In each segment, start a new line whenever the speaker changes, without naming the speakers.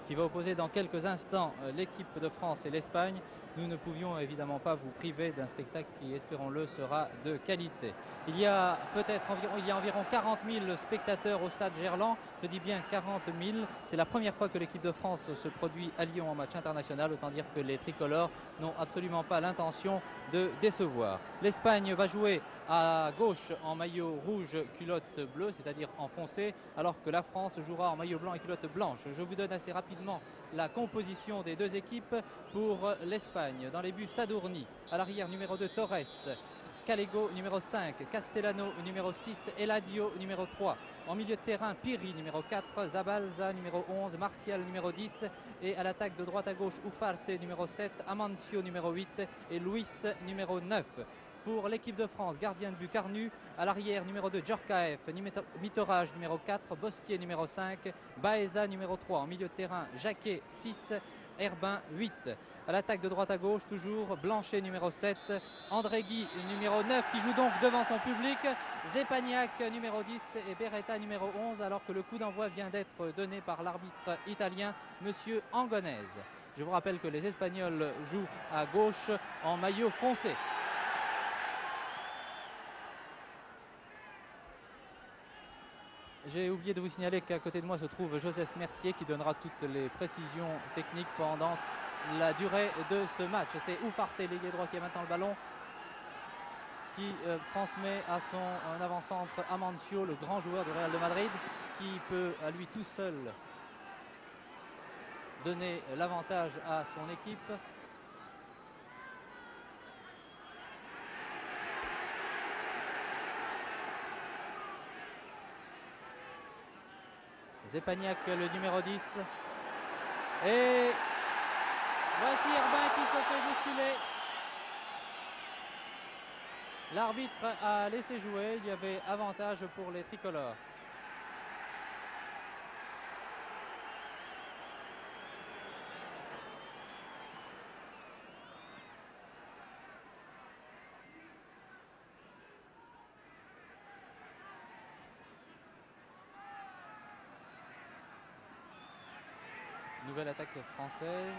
qui va opposer dans quelques instants l'équipe de France et l'Espagne. Nous ne pouvions évidemment pas vous priver d'un spectacle qui, espérons-le, sera de qualité. Il y a environ 40 000 spectateurs au stade Gerland. Je dis bien 40 000. C'est la première fois que l'équipe de France se produit à Lyon en match international. Autant dire que les tricolores n'ont absolument pas l'intention de décevoir. L'Espagne va jouer à gauche en maillot rouge, culotte bleue, c'est-à-dire en foncé, alors que la France jouera en maillot blanc et culotte blanche. Je vous donne assez rapidement la composition des deux équipes pour l'Espagne. Dans les buts, Sadourny, à l'arrière numéro 2, Torres, Calego numéro 5, Castellano numéro 6, Eladio numéro 3. En milieu de terrain, Piri numéro 4, Zabalza numéro 11, Martial numéro 10 et à l'attaque de droite à gauche, Ufarte numéro 7, Amancio numéro 8 et Luis numéro 9. Pour l'équipe de France, gardien de but Carnu, à l'arrière numéro 2 Djorkaeff, Mitoraj numéro 4, Bosquier numéro 5, Baeza numéro 3, en milieu de terrain Jacquet 6, Herbin 8. À l'attaque de droite à gauche, toujours Blanchet numéro 7, André Guy numéro 9 qui joue donc devant son public, Zepagnac numéro 10 et Beretta numéro 11, alors que le coup d'envoi vient d'être donné par l'arbitre italien, monsieur Angonese. Je vous rappelle que les Espagnols jouent à gauche en maillot foncé. J'ai oublié de vous signaler qu'à côté de moi se trouve Joseph Mercier qui donnera toutes les précisions techniques pendant la durée de ce match. C'est Ufarte, l'ailier droit, qui a maintenant le ballon, qui transmet à son avant-centre Amancio, le grand joueur du Real de Madrid, qui peut à lui tout seul donner l'avantage à son équipe. Zepagnac, le numéro 10. Et voici Herbin qui se fait bousculer. L'arbitre a laissé jouer. Il y avait avantage pour les tricolores. Nouvelle attaque française.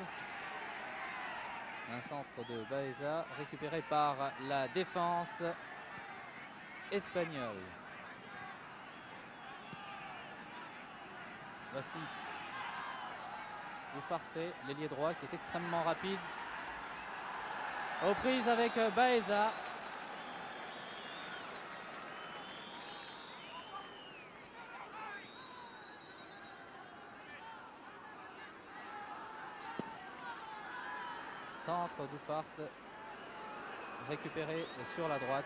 Un centre de Baeza récupéré par la défense espagnole. Voici Ufarte, l'ailier droit qui est extrêmement rapide. Aux prises avec Baeza. Centre d'Ufarte récupéré sur la droite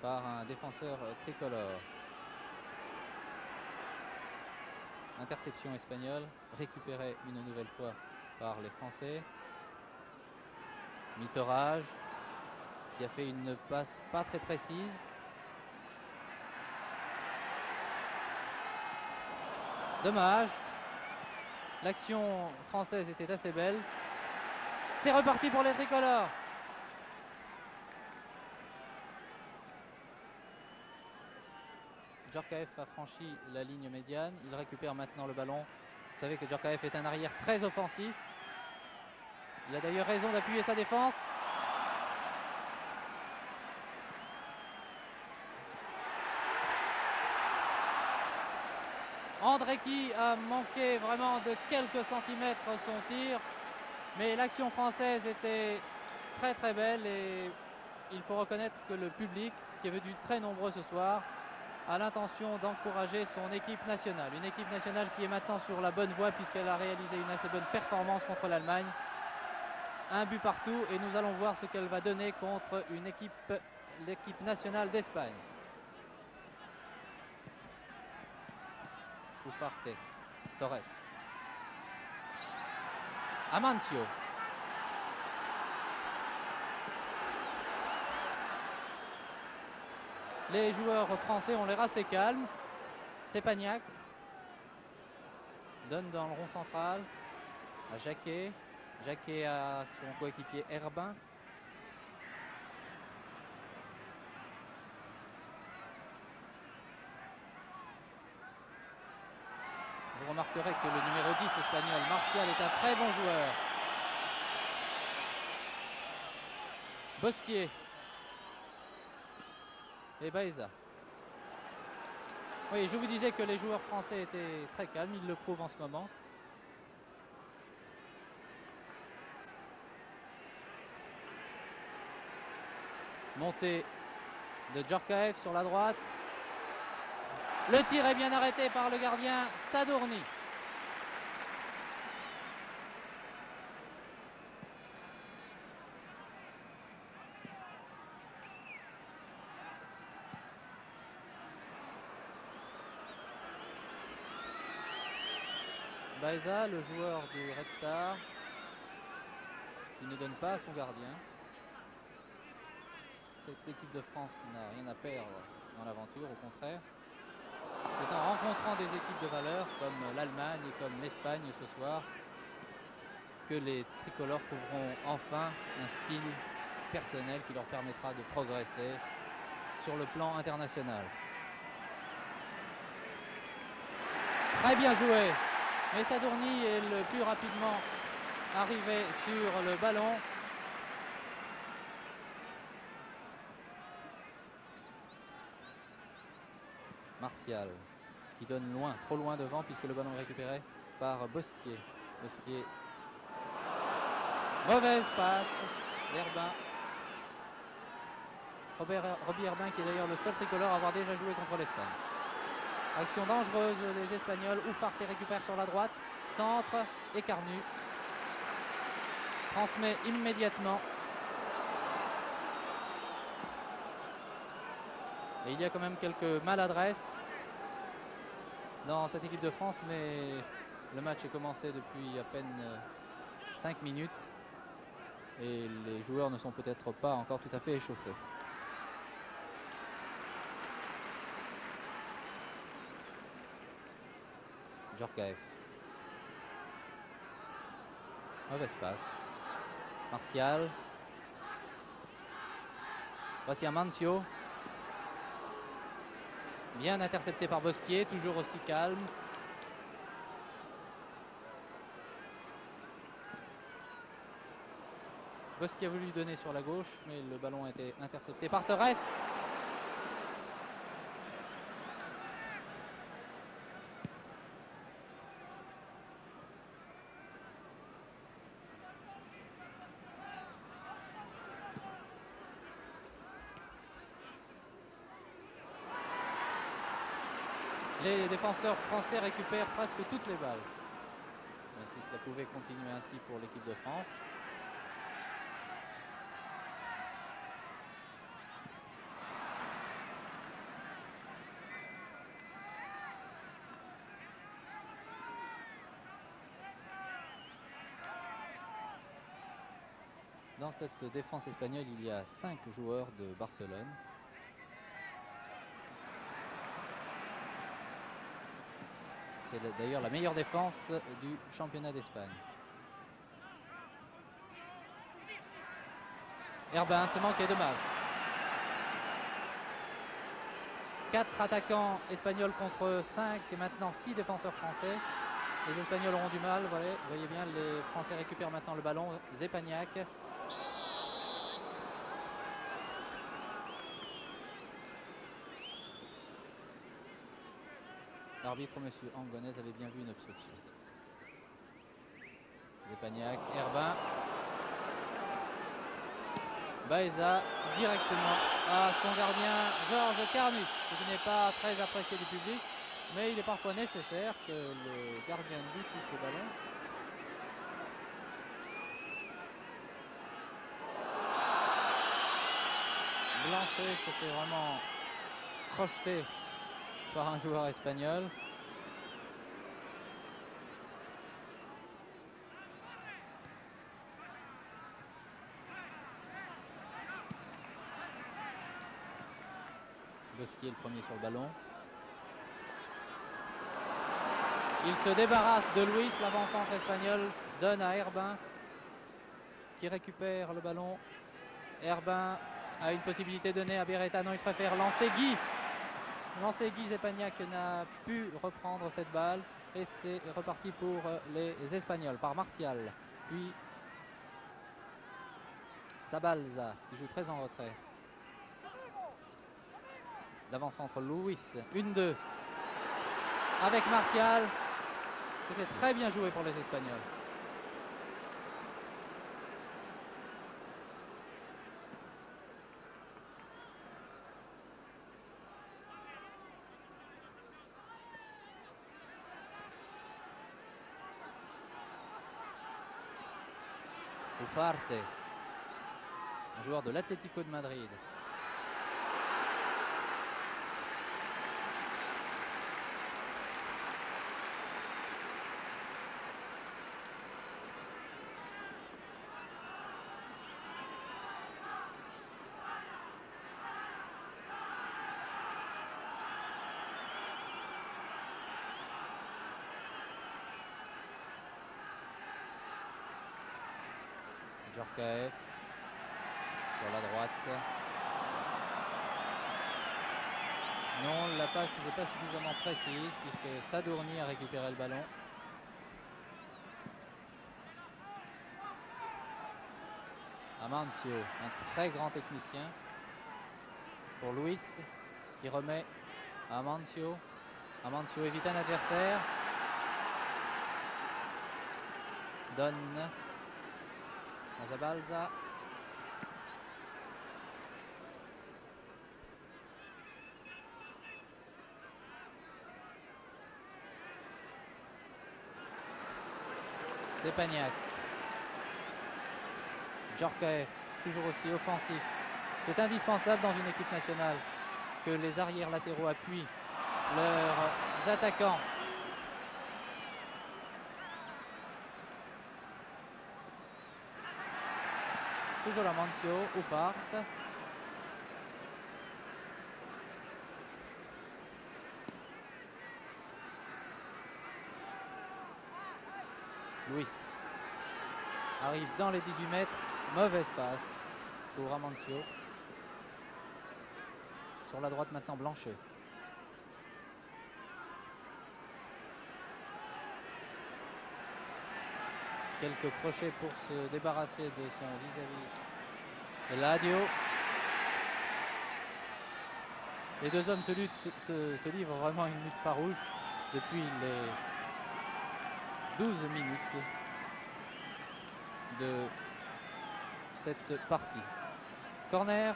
par un défenseur tricolore. Interception espagnole, récupérée une nouvelle fois par les Français. Mitoraj qui a fait une passe pas très précise. Dommage. L'action française était assez belle. C'est reparti pour les tricolores. Djorkaeff a franchi la ligne médiane. Il récupère maintenant le ballon. Vous savez que Djorkaeff est un arrière très offensif. Il a d'ailleurs raison d'appuyer sa défense. André Guy a manqué vraiment de quelques centimètres son tir. Mais l'action française était très très belle et il faut reconnaître que le public, qui est venu très nombreux ce soir, a l'intention d'encourager son équipe nationale. Une équipe nationale qui est maintenant sur la bonne voie puisqu'elle a réalisé une assez bonne performance contre l'Allemagne. Un but partout et nous allons voir ce qu'elle va donner contre l'équipe nationale d'Espagne. Ufarte, Torres, Amancio. Les joueurs français ont l'air assez calmes. Zepagnac donne dans le rond central à Jacquet. Jacquet à son coéquipier Herbin. Vous remarquerez que le numéro 10 espagnol, Martial, est un très bon joueur. Bosquier et Baeza. Oui, je vous disais que les joueurs français étaient très calmes, ils le prouvent en ce moment. Montée de Djorkaeff sur la droite. Le tir est bien arrêté par le gardien Sadourny. Baeza, le joueur du Red Star, qui ne donne pas à son gardien. Cette équipe de France n'a rien à perdre dans l'aventure, au contraire. C'est en rencontrant des équipes de valeur comme l'Allemagne et comme l'Espagne ce soir que les tricolores trouveront enfin un style personnel qui leur permettra de progresser sur le plan international. Très bien joué, mais Sadourny est le plus rapidement arrivé sur le ballon. Martial qui donne loin, trop loin devant puisque le ballon est récupéré par Bosquier. Bosquier. Mauvaise passe d'Herbin. Robbie Herbin qui est d'ailleurs le seul tricolore à avoir déjà joué contre l'Espagne. Action dangereuse des Espagnols. Ufarte récupère sur la droite. Centre, Écarnu. Transmet immédiatement. Et il y a quand même quelques maladresses dans cette équipe de France, mais le match est commencé depuis à peine 5 minutes et les joueurs ne sont peut-être pas encore tout à fait échauffés. Djorkaeff. Mauvaise passe. Martial. Voici Amancio. Bien intercepté par Bosquier, toujours aussi calme. Bosquier a voulu lui donner sur la gauche, mais le ballon a été intercepté par Torres. Les défenseurs français récupèrent presque toutes les balles. Mais si cela pouvait continuer ainsi pour l'équipe de France. Dans cette défense espagnole, il y a 5 joueurs de Barcelone. C'est d'ailleurs la meilleure défense du championnat d'Espagne. Herbin s'est manqué, dommage. 4 attaquants espagnols contre 5 et maintenant 6 défenseurs français. Les Espagnols auront du mal, vous voyez bien, les Français récupèrent maintenant le ballon. Zepagnac. L'arbitre, M. Angonès, avait bien vu une obstruction. Zepagnac, Herbin. Baeza directement à son gardien Georges Carnus, ce qui n'est pas très apprécié du public, mais il est parfois nécessaire que le gardien de but touche le ballon. Blanchet se fait vraiment crocheter par un joueur espagnol. Bosquier le premier sur le ballon. Il se débarrasse de Luis, l'avant-centre espagnol, donne à Herbin qui récupère le ballon. Herbin a une possibilité donnée à Beretta, non, il préfère lancer Guy. Zepagnac n'a pu reprendre cette balle. Et c'est reparti pour les Espagnols par Martial. Puis Zabalza qui joue très en retrait. L'avance entre Luis. 1-2 avec Martial. C'était très bien joué pour les Espagnols. Ufarte, un joueur de l'Atlético de Madrid. Djorkaeff sur la droite. Non, la passe n'était pas suffisamment précise puisque Sadourny a récupéré le ballon. Amancio, un très grand technicien. Pour Luis qui remet à Amancio. Amancio évite un adversaire. Donne à Zabalza. C'est Pagnac. Djorkaeff, toujours aussi offensif. C'est indispensable dans une équipe nationale que les arrières latéraux appuient leurs attaquants. Toujours Amancio, Ufarte. Luis arrive dans les 18 mètres. Mauvaise passe pour Amancio. Sur la droite maintenant Blanchet. Quelques crochets pour se débarrasser de son vis-à-vis. Eladio. Les deux hommes se livrent vraiment une lutte farouche depuis les 12 minutes de cette partie. Corner.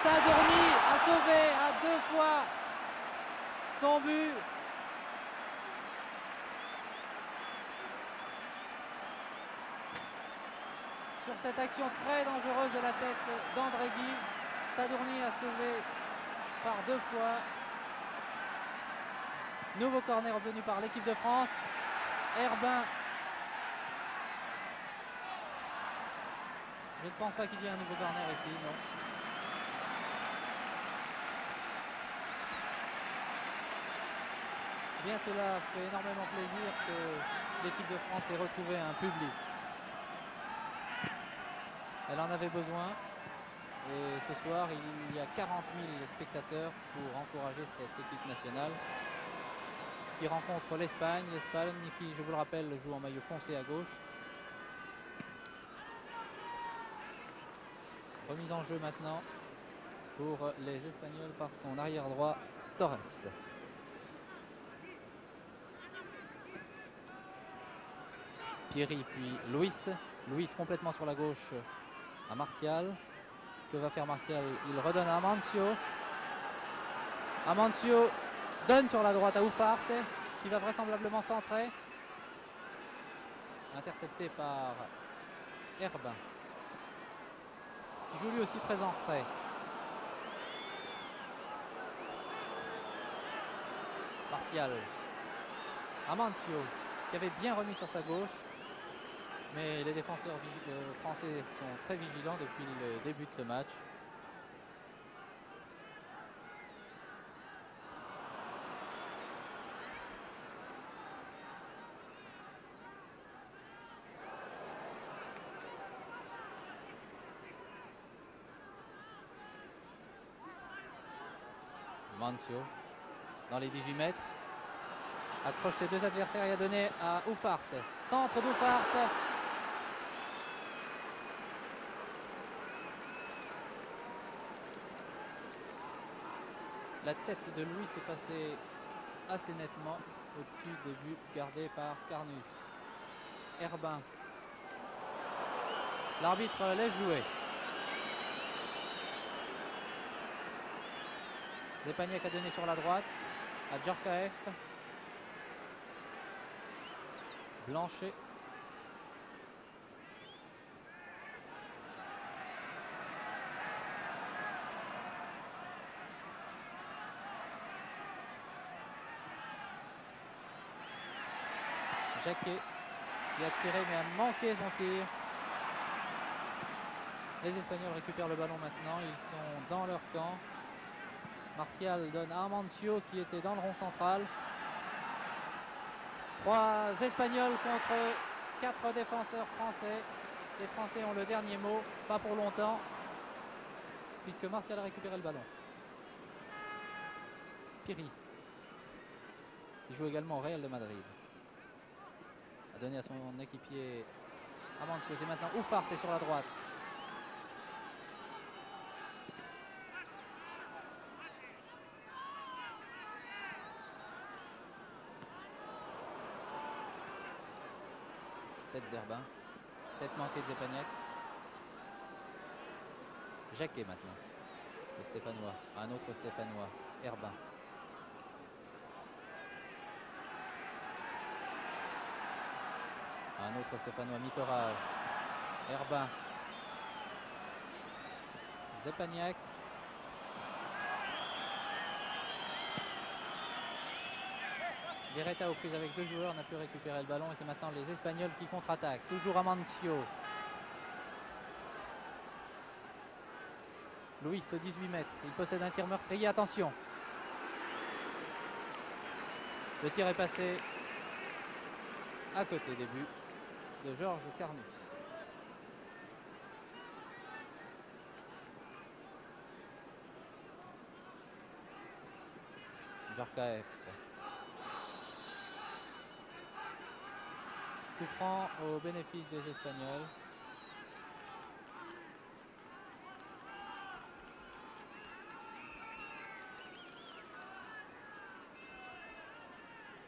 Sadourny a sauvé à 2 fois son but. Sur cette action très dangereuse de la tête d'André Guy, Sadourny a sauvé par 2 fois. Nouveau corner obtenu par l'équipe de France. Herbin. Je ne pense pas qu'il y ait un nouveau corner ici, non. Bien, cela fait énormément plaisir que l'équipe de France ait retrouvé un public. Elle en avait besoin. Et ce soir, il y a 40 000 spectateurs pour encourager cette équipe nationale qui rencontre l'Espagne. L'Espagne qui, je vous le rappelle, joue en maillot foncé à gauche. Remise en jeu maintenant pour les Espagnols par son arrière droit Torres. Pieri puis Luis. Luis complètement sur la gauche à Martial. Que va faire Martial? Il redonne à Amancio. Amancio donne sur la droite à Ufarte qui va vraisemblablement centrer. Intercepté par Herbin qui joue lui aussi très en retrait. Martial. Amancio qui avait bien remis sur sa gauche. Mais les défenseurs français sont très vigilants depuis le début de ce match. Amancio dans les 18 mètres. Accroche ses deux adversaires et a donné à Ufarte. Centre d'Ufarte. La tête de Louis s'est passée assez nettement au-dessus des buts gardés par Carnus. Herbin. L'arbitre laisse jouer. Zepaniak a donné sur la droite à Djorkaeff. Blanchet. Jacquet qui a tiré mais a manqué son tir. Les Espagnols récupèrent le ballon maintenant. Ils sont dans leur camp. Martial donne à Amancio qui était dans le rond central. 3 Espagnols contre 4 défenseurs français. Les Français ont le dernier mot, pas pour longtemps, puisque Martial a récupéré le ballon. Piri, qui joue également au Real de Madrid, a donné à son équipier Amancio. C'est maintenant Ufarte sur la droite. Tête d'Herbin. Tête manquée de Zepaniak. Jacquet maintenant. Le Stéphanois. Un autre Stéphanois. Herbin. Un autre Stéphanois. Mitorage. Herbin. Zepaniak. Beretta aux prises avec 2 joueurs, n'a pu récupérer le ballon et c'est maintenant les Espagnols qui contre-attaquent. Toujours Amancio. Luis au 18 mètres. Il possède un tir meurtrier. Attention. Le tir est passé à côté des buts de Georges Carnus. Djorkaeff. Coup franc au bénéfice des Espagnols.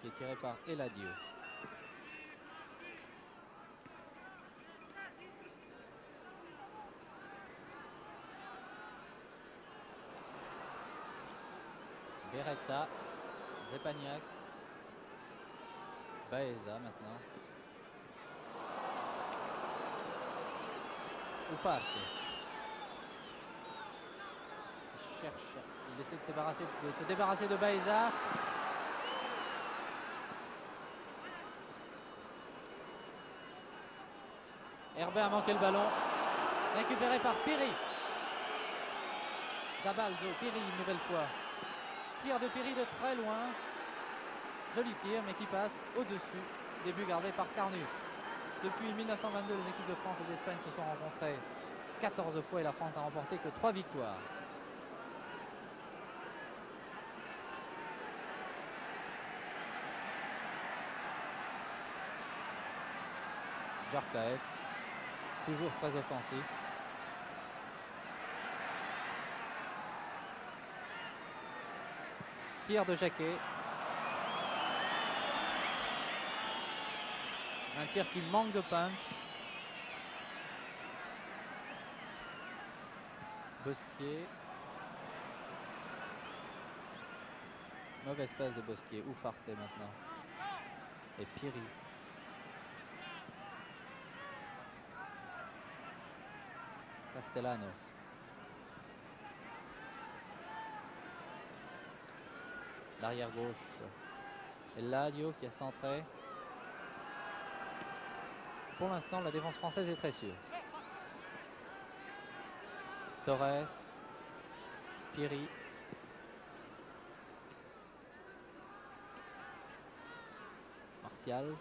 Qui est tiré par Eladio. Beretta. Zepaniak. Baeza maintenant. Ufarte. Il cherche. Il essaie de se débarrasser de Baeza. Herbin a manqué le ballon. Récupéré par Piri. Zabalzo. Piri une nouvelle fois. Tir de Piri de très loin. Joli tir mais qui passe au-dessus des buts gardés par Carnus. Depuis 1922, les équipes de France et d'Espagne se sont rencontrées 14 fois et la France n'a remporté que 3 victoires. Djorkaeff, toujours très offensif. Tir de Jacquet. Un tir qui manque de punch. Bosquier. Mauvaise passe de Bosquier. Ufarte maintenant. Et Piri. Castellano. L'arrière gauche. Eladio qui a centré. Pour l'instant, la défense française est très sûre. Torres. Piri. Martial.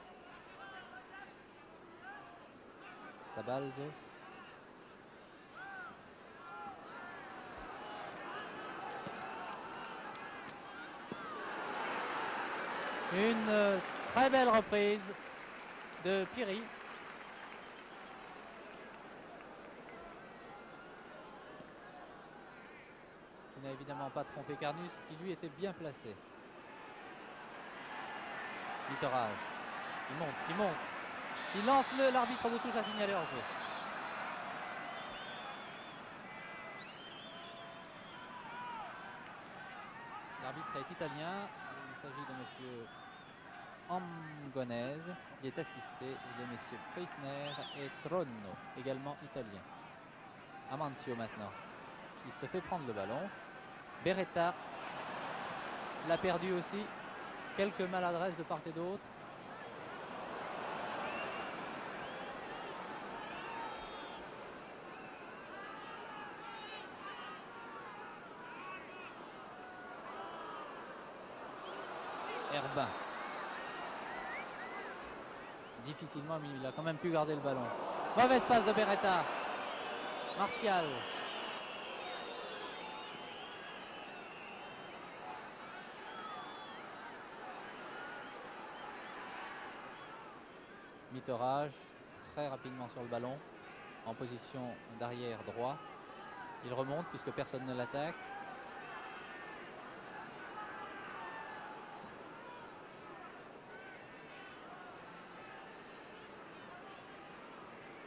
Zabalzo. Une très belle reprise de Piri. Qui n'a évidemment pas trompé Carnus, qui lui était bien placé. Mitterrage. Il monte. Il lance l'arbitre de touche à signaler hors jeu. L'arbitre est italien. Il s'agit de monsieur Angonese. Il est assisté de messieurs Pfeiffer et Tronno, également italien. Amancio maintenant, qui se fait prendre le ballon. Beretta l'a perdu aussi. Quelques maladresses de part et d'autre. Herbin. Difficilement, mais il a quand même pu garder le ballon. Mauvaise passe de Beretta. Martial. Mitterrage, très rapidement sur le ballon, en position d'arrière droit. Il remonte puisque personne ne l'attaque.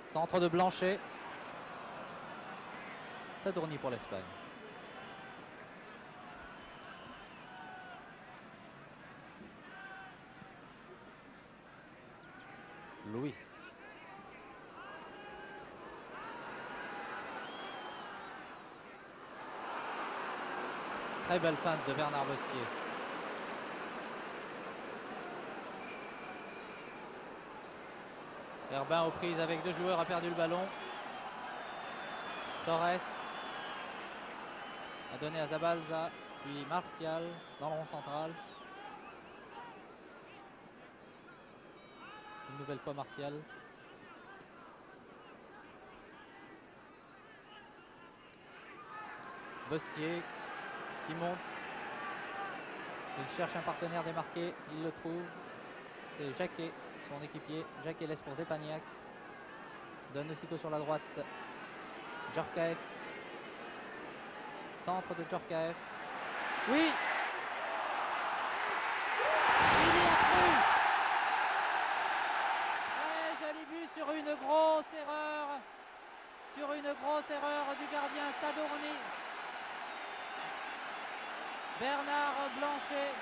Centre de Blanchet. Sadurní pour l'Espagne. Luis. Très belle feinte de Bernard Bosquier. Herbin aux prises avec deux joueurs, a perdu le ballon. Torres a donné à Zabalza, puis Martial dans le rond central. Une nouvelle fois Martial. Bosquier qui monte. Il cherche un partenaire démarqué, il le trouve. C'est Jacquet, son équipier. Jacquet laisse pour Zepaniak. Donne aussitôt sur la droite Djorkaeff. Centre de Djorkaeff. Oui! Il y a cru! Très joli but sur une grosse erreur. Sur une grosse erreur du gardien Sadurní. Bernard Blanchet.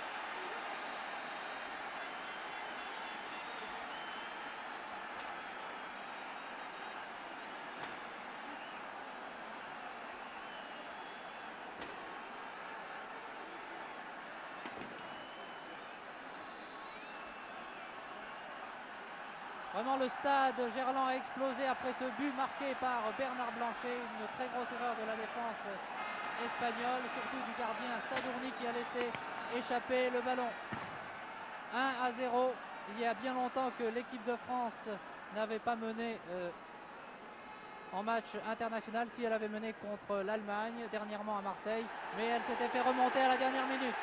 Vraiment, le stade Gerland a explosé après ce but marqué par Bernard Blanchet. Une très grosse erreur de la défense espagnole, surtout du gardien Sadurní qui a laissé échapper le ballon. 1-0. Il y a bien longtemps que l'équipe de France n'avait pas mené en match international. Si elle avait mené contre l'Allemagne dernièrement à Marseille, mais elle s'était fait remonter à la dernière minute.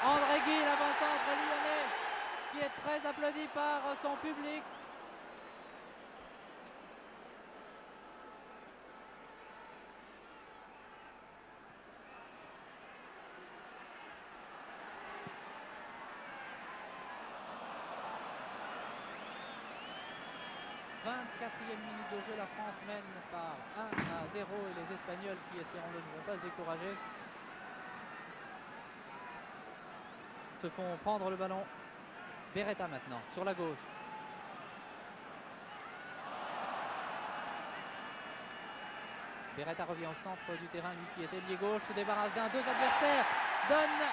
André Guy, l'avant-centre lyonnais, qui est très applaudi par son public. Minute de jeu, la France mène par 1-0 et les Espagnols qui, espérons-le, ne vont pas se décourager, se font prendre le ballon. Beretta maintenant, sur la gauche. Beretta revient au centre du terrain, lui qui était lié gauche, se débarrasse d'un, deux adversaires, donne...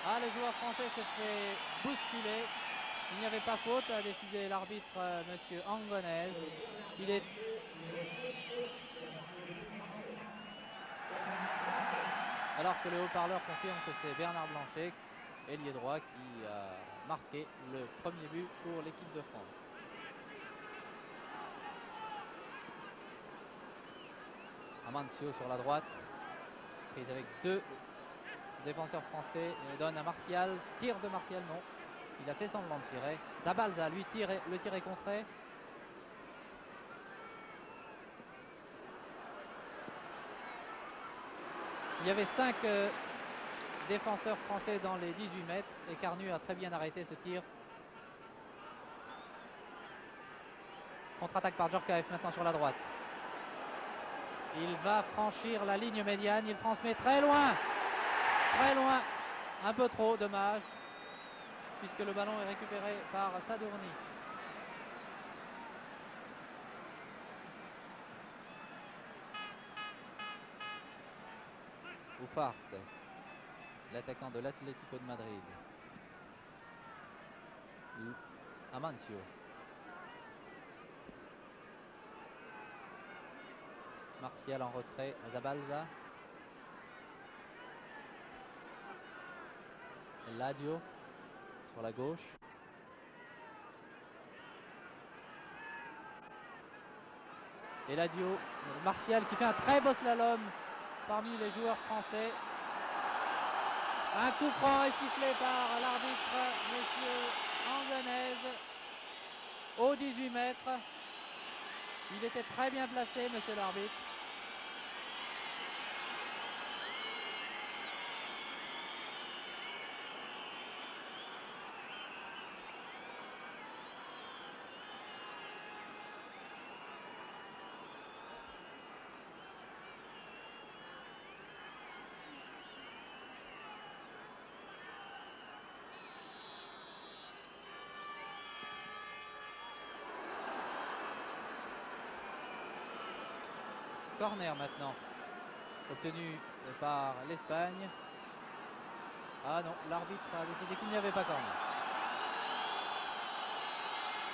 Ah, le joueur français se fait bousculer. Il n'y avait pas faute, a décidé l'arbitre monsieur Angonese. Il est... Alors que le haut-parleur confirme que c'est Bernard Blanchet, ailier droit, qui a marqué le premier but pour l'équipe de France. Amancio sur la droite, prise avec deux défenseur français donne à Martial. Tir de Martial, non. Il a fait semblant de tirer. Zabalza, lui, le tir est contré. Il y avait 5 défenseurs français dans les 18 mètres et Carnu a très bien arrêté ce tir. Contre-attaque par Djorkaeff maintenant sur la droite. Il va franchir la ligne médiane, il transmet très loin, un peu trop, dommage, puisque le ballon est récupéré par Sadourny. Ufarte, l'attaquant de l'Atlético de Madrid. Amancio. Martial en retrait, Zabalza. Ladio sur la gauche. Et Ladio, Martial qui fait un très beau slalom parmi les joueurs français. Un coup franc est sifflé par l'arbitre, monsieur Anganez, au 18 mètres. Il était très bien placé, monsieur l'arbitre. Corner maintenant, obtenu par l'Espagne. Ah non, l'arbitre a décidé qu'il n'y avait pas corner.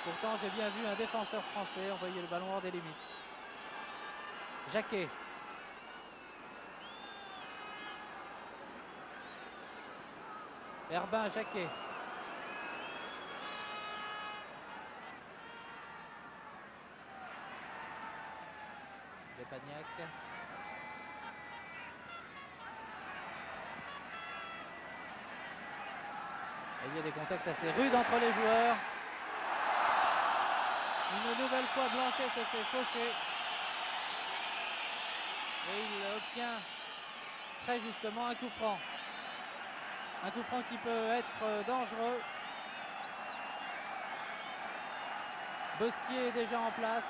Pourtant, j'ai bien vu un défenseur français envoyer le ballon hors des limites. Jacquet. Herbin, Jacquet. Zepagnac. Et il y a des contacts assez rudes entre les joueurs. Une nouvelle fois, Blanchet se fait faucher. Et il obtient très justement un coup franc. Un coup franc qui peut être dangereux. Bosquier est déjà en place.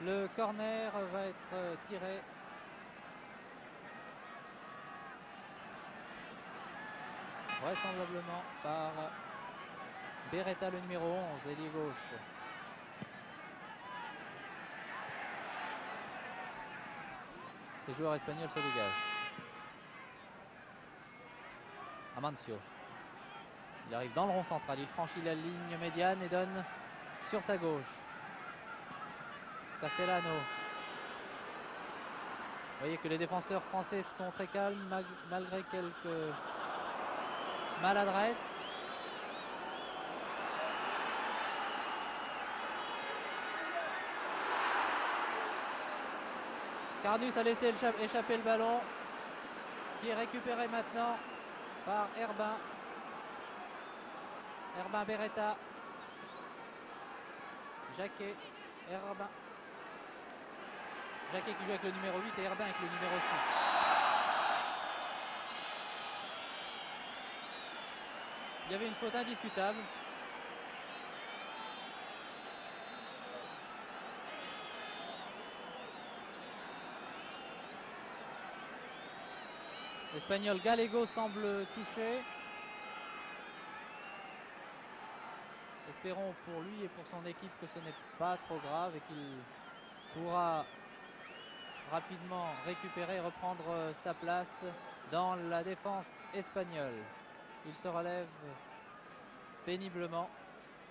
Le corner va être tiré. Vraisemblablement par Beretta, le numéro 11, ailier gauche. Les joueurs espagnols se dégagent. Amancio. Il arrive dans le rond central, il franchit la ligne médiane et donne sur sa gauche. Castellano. Vous voyez que les défenseurs français sont très calmes malgré quelques maladresses. Carnus a laissé échapper le ballon qui est récupéré maintenant par Herbin. Herbin, Beretta. Jacquet, Herbin. Jacquet qui joue avec le numéro 8 et Herbin avec le numéro 6. Il y avait une faute indiscutable. L'Espagnol Gallego semble touché. Espérons pour lui et pour son équipe que ce n'est pas trop grave et qu'il pourra rapidement récupérer et reprendre sa place dans la défense espagnole. Il se relève péniblement,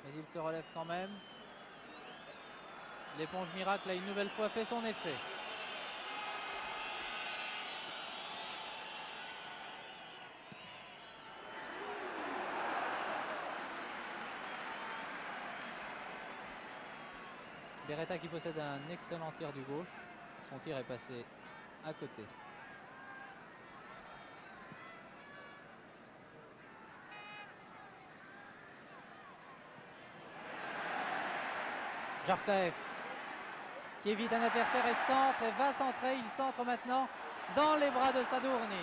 mais il se relève quand même. L'éponge miracle a une nouvelle fois fait son effet. Beretta qui possède un excellent tir du gauche. Son tir est passé à côté. Djorkaeff qui évite un adversaire et centre et va centrer. Il centre maintenant dans les bras de Sadourny.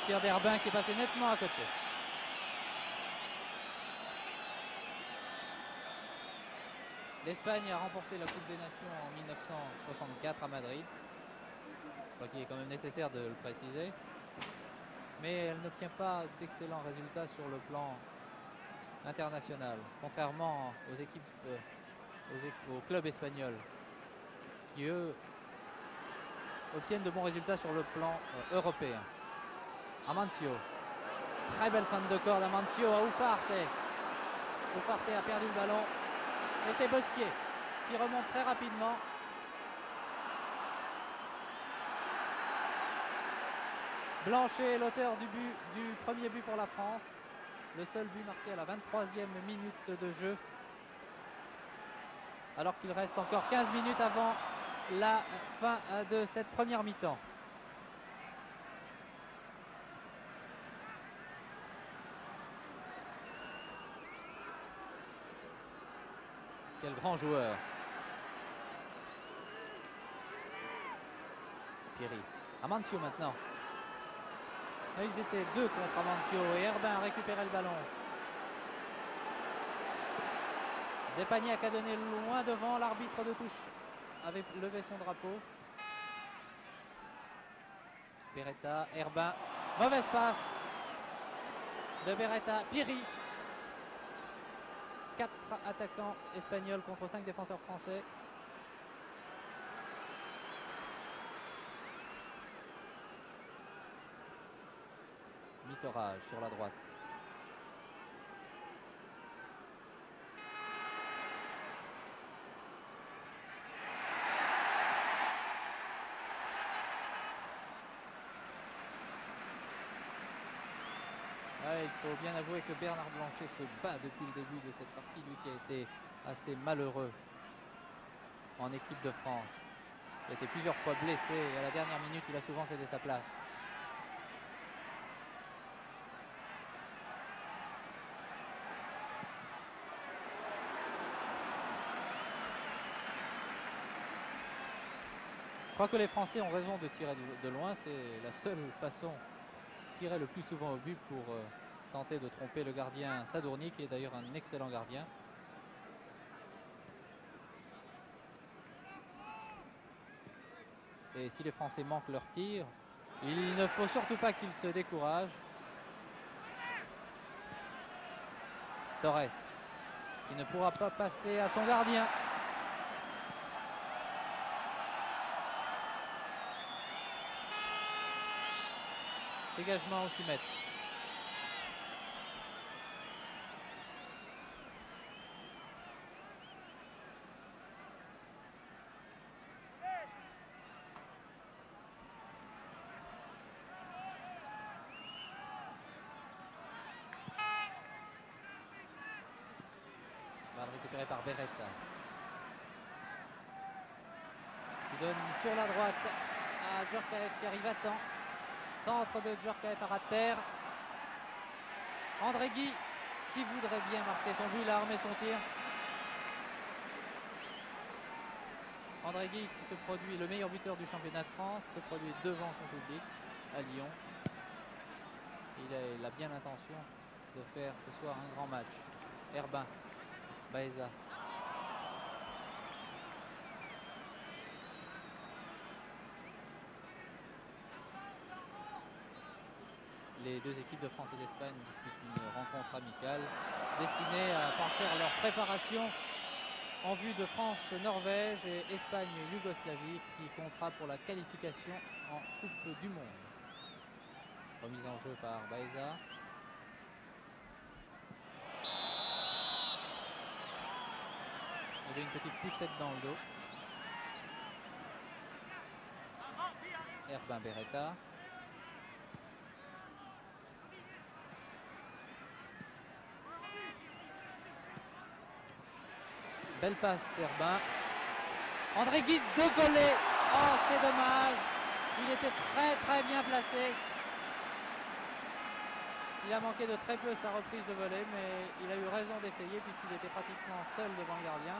Tir d'Herbin qui est passé nettement à côté. L'Espagne a remporté la Coupe des Nations en 1964 à Madrid. Je crois qu'il est quand même nécessaire de le préciser. Mais elle n'obtient pas d'excellents résultats sur le plan international, contrairement aux équipes, aux clubs espagnols, qui eux obtiennent de bons résultats sur le plan européen. Amancio, très belle fin de corde d'Amancio à Ufarte. Ufarte a perdu le ballon. Et c'est Bosquier qui remonte très rapidement. Blanchet est l'auteur du premier but pour la France. Le seul but marqué à la 23e minute de jeu. Alors qu'il reste encore 15 minutes avant la fin de cette première mi-temps. Quel grand joueur. Pieri. Amancio maintenant. Ils étaient deux contre Amancio et Herbin a récupéré le ballon. Zepagnac a donné loin devant. L'arbitre de touche avait levé son drapeau. Beretta, Herbin. Mauvaise passe de Beretta. Pieri. 4 attaquants espagnols contre 5 défenseurs français. Mitorage sur la droite. Ouais, il faut bien avouer que Bernard Blanchet se bat depuis le début de cette partie, lui qui a été assez malheureux en équipe de France. Il a été plusieurs fois blessé et à la dernière minute, il a souvent cédé sa place. Je crois que les Français ont raison de tirer de loin. C'est la seule façon de tirer le plus souvent au but pour tenter de tromper le gardien Sadourny, qui est d'ailleurs un excellent gardien. Et si les Français manquent leur tir, il ne faut surtout pas qu'ils se découragent. Torres, qui ne pourra pas passer à son gardien. Dégagement au 6 mètres. Balle récupérée par Beretta. Qui donne sur la droite à Djorkaeff qui arrive à temps. Centre de Djorkaeff à ras de terre. André Guy qui voudrait bien marquer son but, il a armé son tir. André Guy qui se produit le meilleur buteur du championnat de France, se produit devant son public à Lyon. Il a bien l'intention de faire ce soir un grand match. Herbin, Baeza. Les deux équipes de France et d'Espagne disputent une rencontre amicale destinée à parfaire leur préparation en vue de France-Norvège et Espagne-Yougoslavie qui comptera pour la qualification en Coupe du Monde. Remise en jeu par Baeza. Il y avait une petite poussette dans le dos. Herbin Beretta. Belle passe d'Herbin. André Guide de volée. Oh, c'est dommage. Il était très bien placé. Il a manqué de très peu sa reprise de volée, mais il a eu raison d'essayer puisqu'il était pratiquement seul devant le gardien.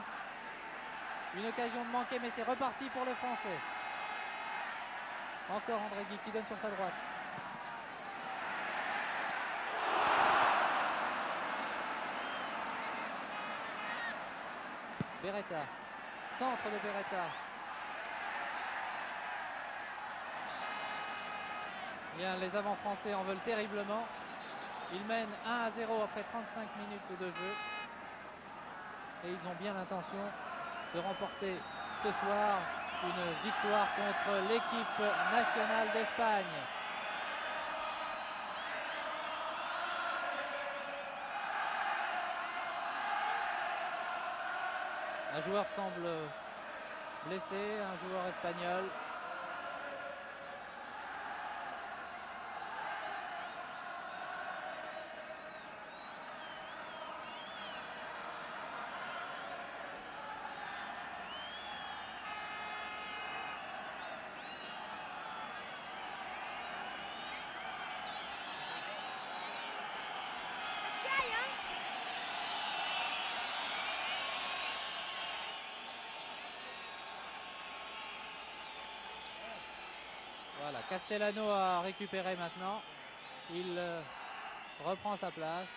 Une occasion de manquer, mais c'est reparti pour le Français. Encore André Guide qui donne sur sa droite. Beretta. Centre de Beretta. Bien, les avants français en veulent terriblement. Ils mènent 1-0 après 35 minutes de jeu. Et ils ont bien l'intention de remporter ce soir une victoire contre l'équipe nationale d'Espagne. Un joueur semble blessé, un joueur espagnol. Voilà, Castellano a récupéré maintenant. Il reprend sa place.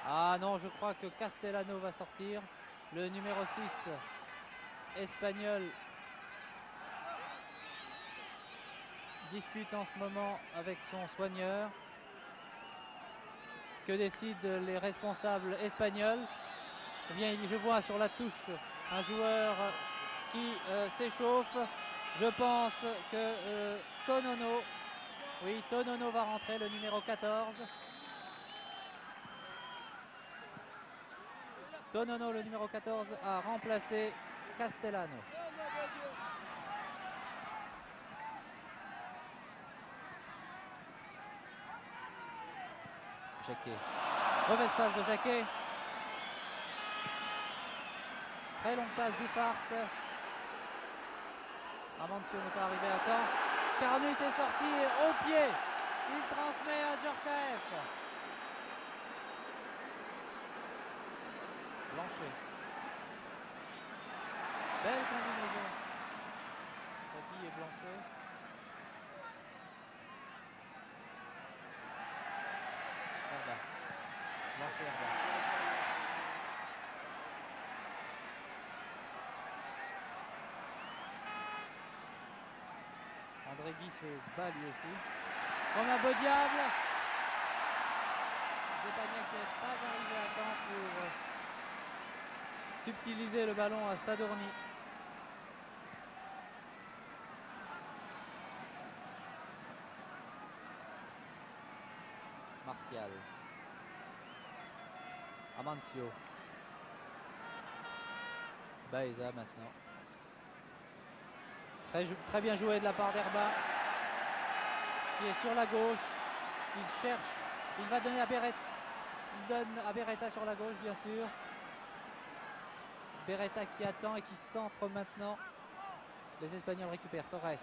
Ah non, je crois que Castellano va sortir. Le numéro 6 espagnol discute en ce moment avec son soigneur. Que décident les responsables espagnols? Eh bien, je vois sur la touche un joueur qui s'échauffe. Je pense que Tonono, oui, Tonono va rentrer, le numéro 14. Tonono, le numéro 14, a remplacé Castellano. Jacquet. Mauvaise passe de Jacquet. Très longue passe d'Ufart. Amancio n'est pas arrivé à temps. Carnus est sorti au pied. Il transmet à Djorkaeff. Blanchet. Belle combinaison. Coquille et Blanchet. Herba. Blanchet, Herba. André Guy se bat lui aussi. Comme un beau diable. Zetania qui n'est pas arrivé à temps pour subtiliser le ballon à Sadorni. Martial. Amancio. Baeza maintenant. Très bien joué de la part d'Herba, qui est sur la gauche. Il cherche, il va donner à Beretta. Il donne à Beretta sur la gauche, bien sûr. Beretta qui attend et qui centre maintenant. Les Espagnols récupèrent Torres.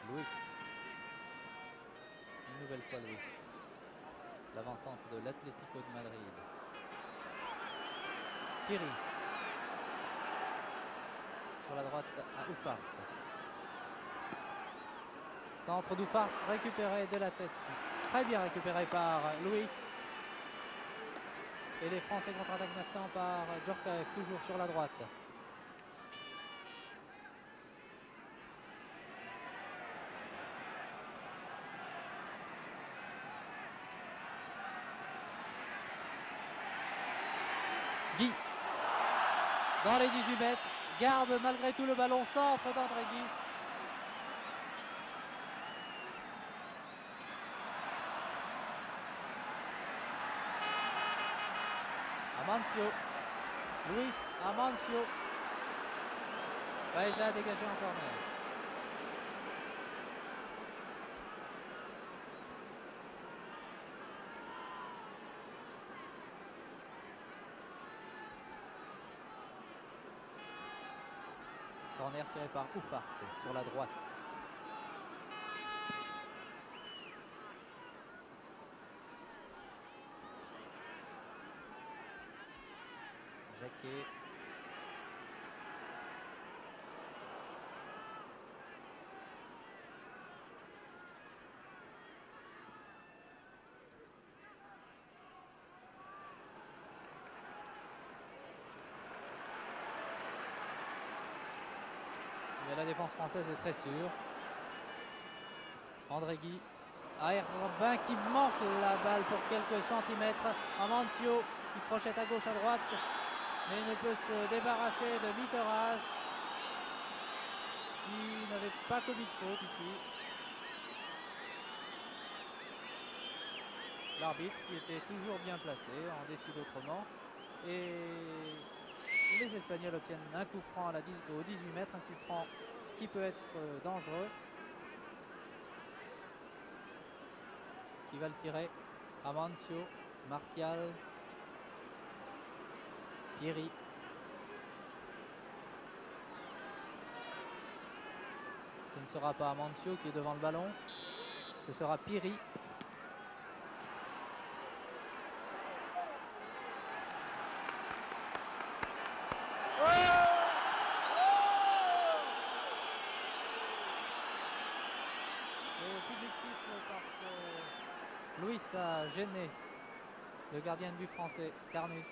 Luis. Une nouvelle fois Luis. L'avant-centre de l'Atlético de Madrid. Piri. Sur la droite à Ufart. Centre d'Ufart récupéré de la tête. Très bien récupéré par Luis. Et les Français contre-attaquent maintenant par Djorkaeff, toujours sur la droite. Guy, dans les 18 mètres, garde malgré tout le ballon, centre d'André Guy. Amancio, Luis Amancio. Baeza a dégagé en corner. Corner tiré par Ufarte sur la droite. Jacquet. Mais la défense française est très sûre. André Guy. À Herbin qui manque la balle pour quelques centimètres. Amancio qui crochette à gauche, à droite, mais ne peut se débarrasser de Mitterrage qui n'avait pas commis de faute ici. L'arbitre qui était toujours bien placé en décide autrement. Et les Espagnols obtiennent un coup franc au 18 mètres, un coup franc qui peut être dangereux. Qui va le tirer? Amancio, Martial, Pieri. Ce ne sera pas Amancio qui est devant le ballon, ce sera Pieri. Luis a gêné le gardien de but français, Carnus.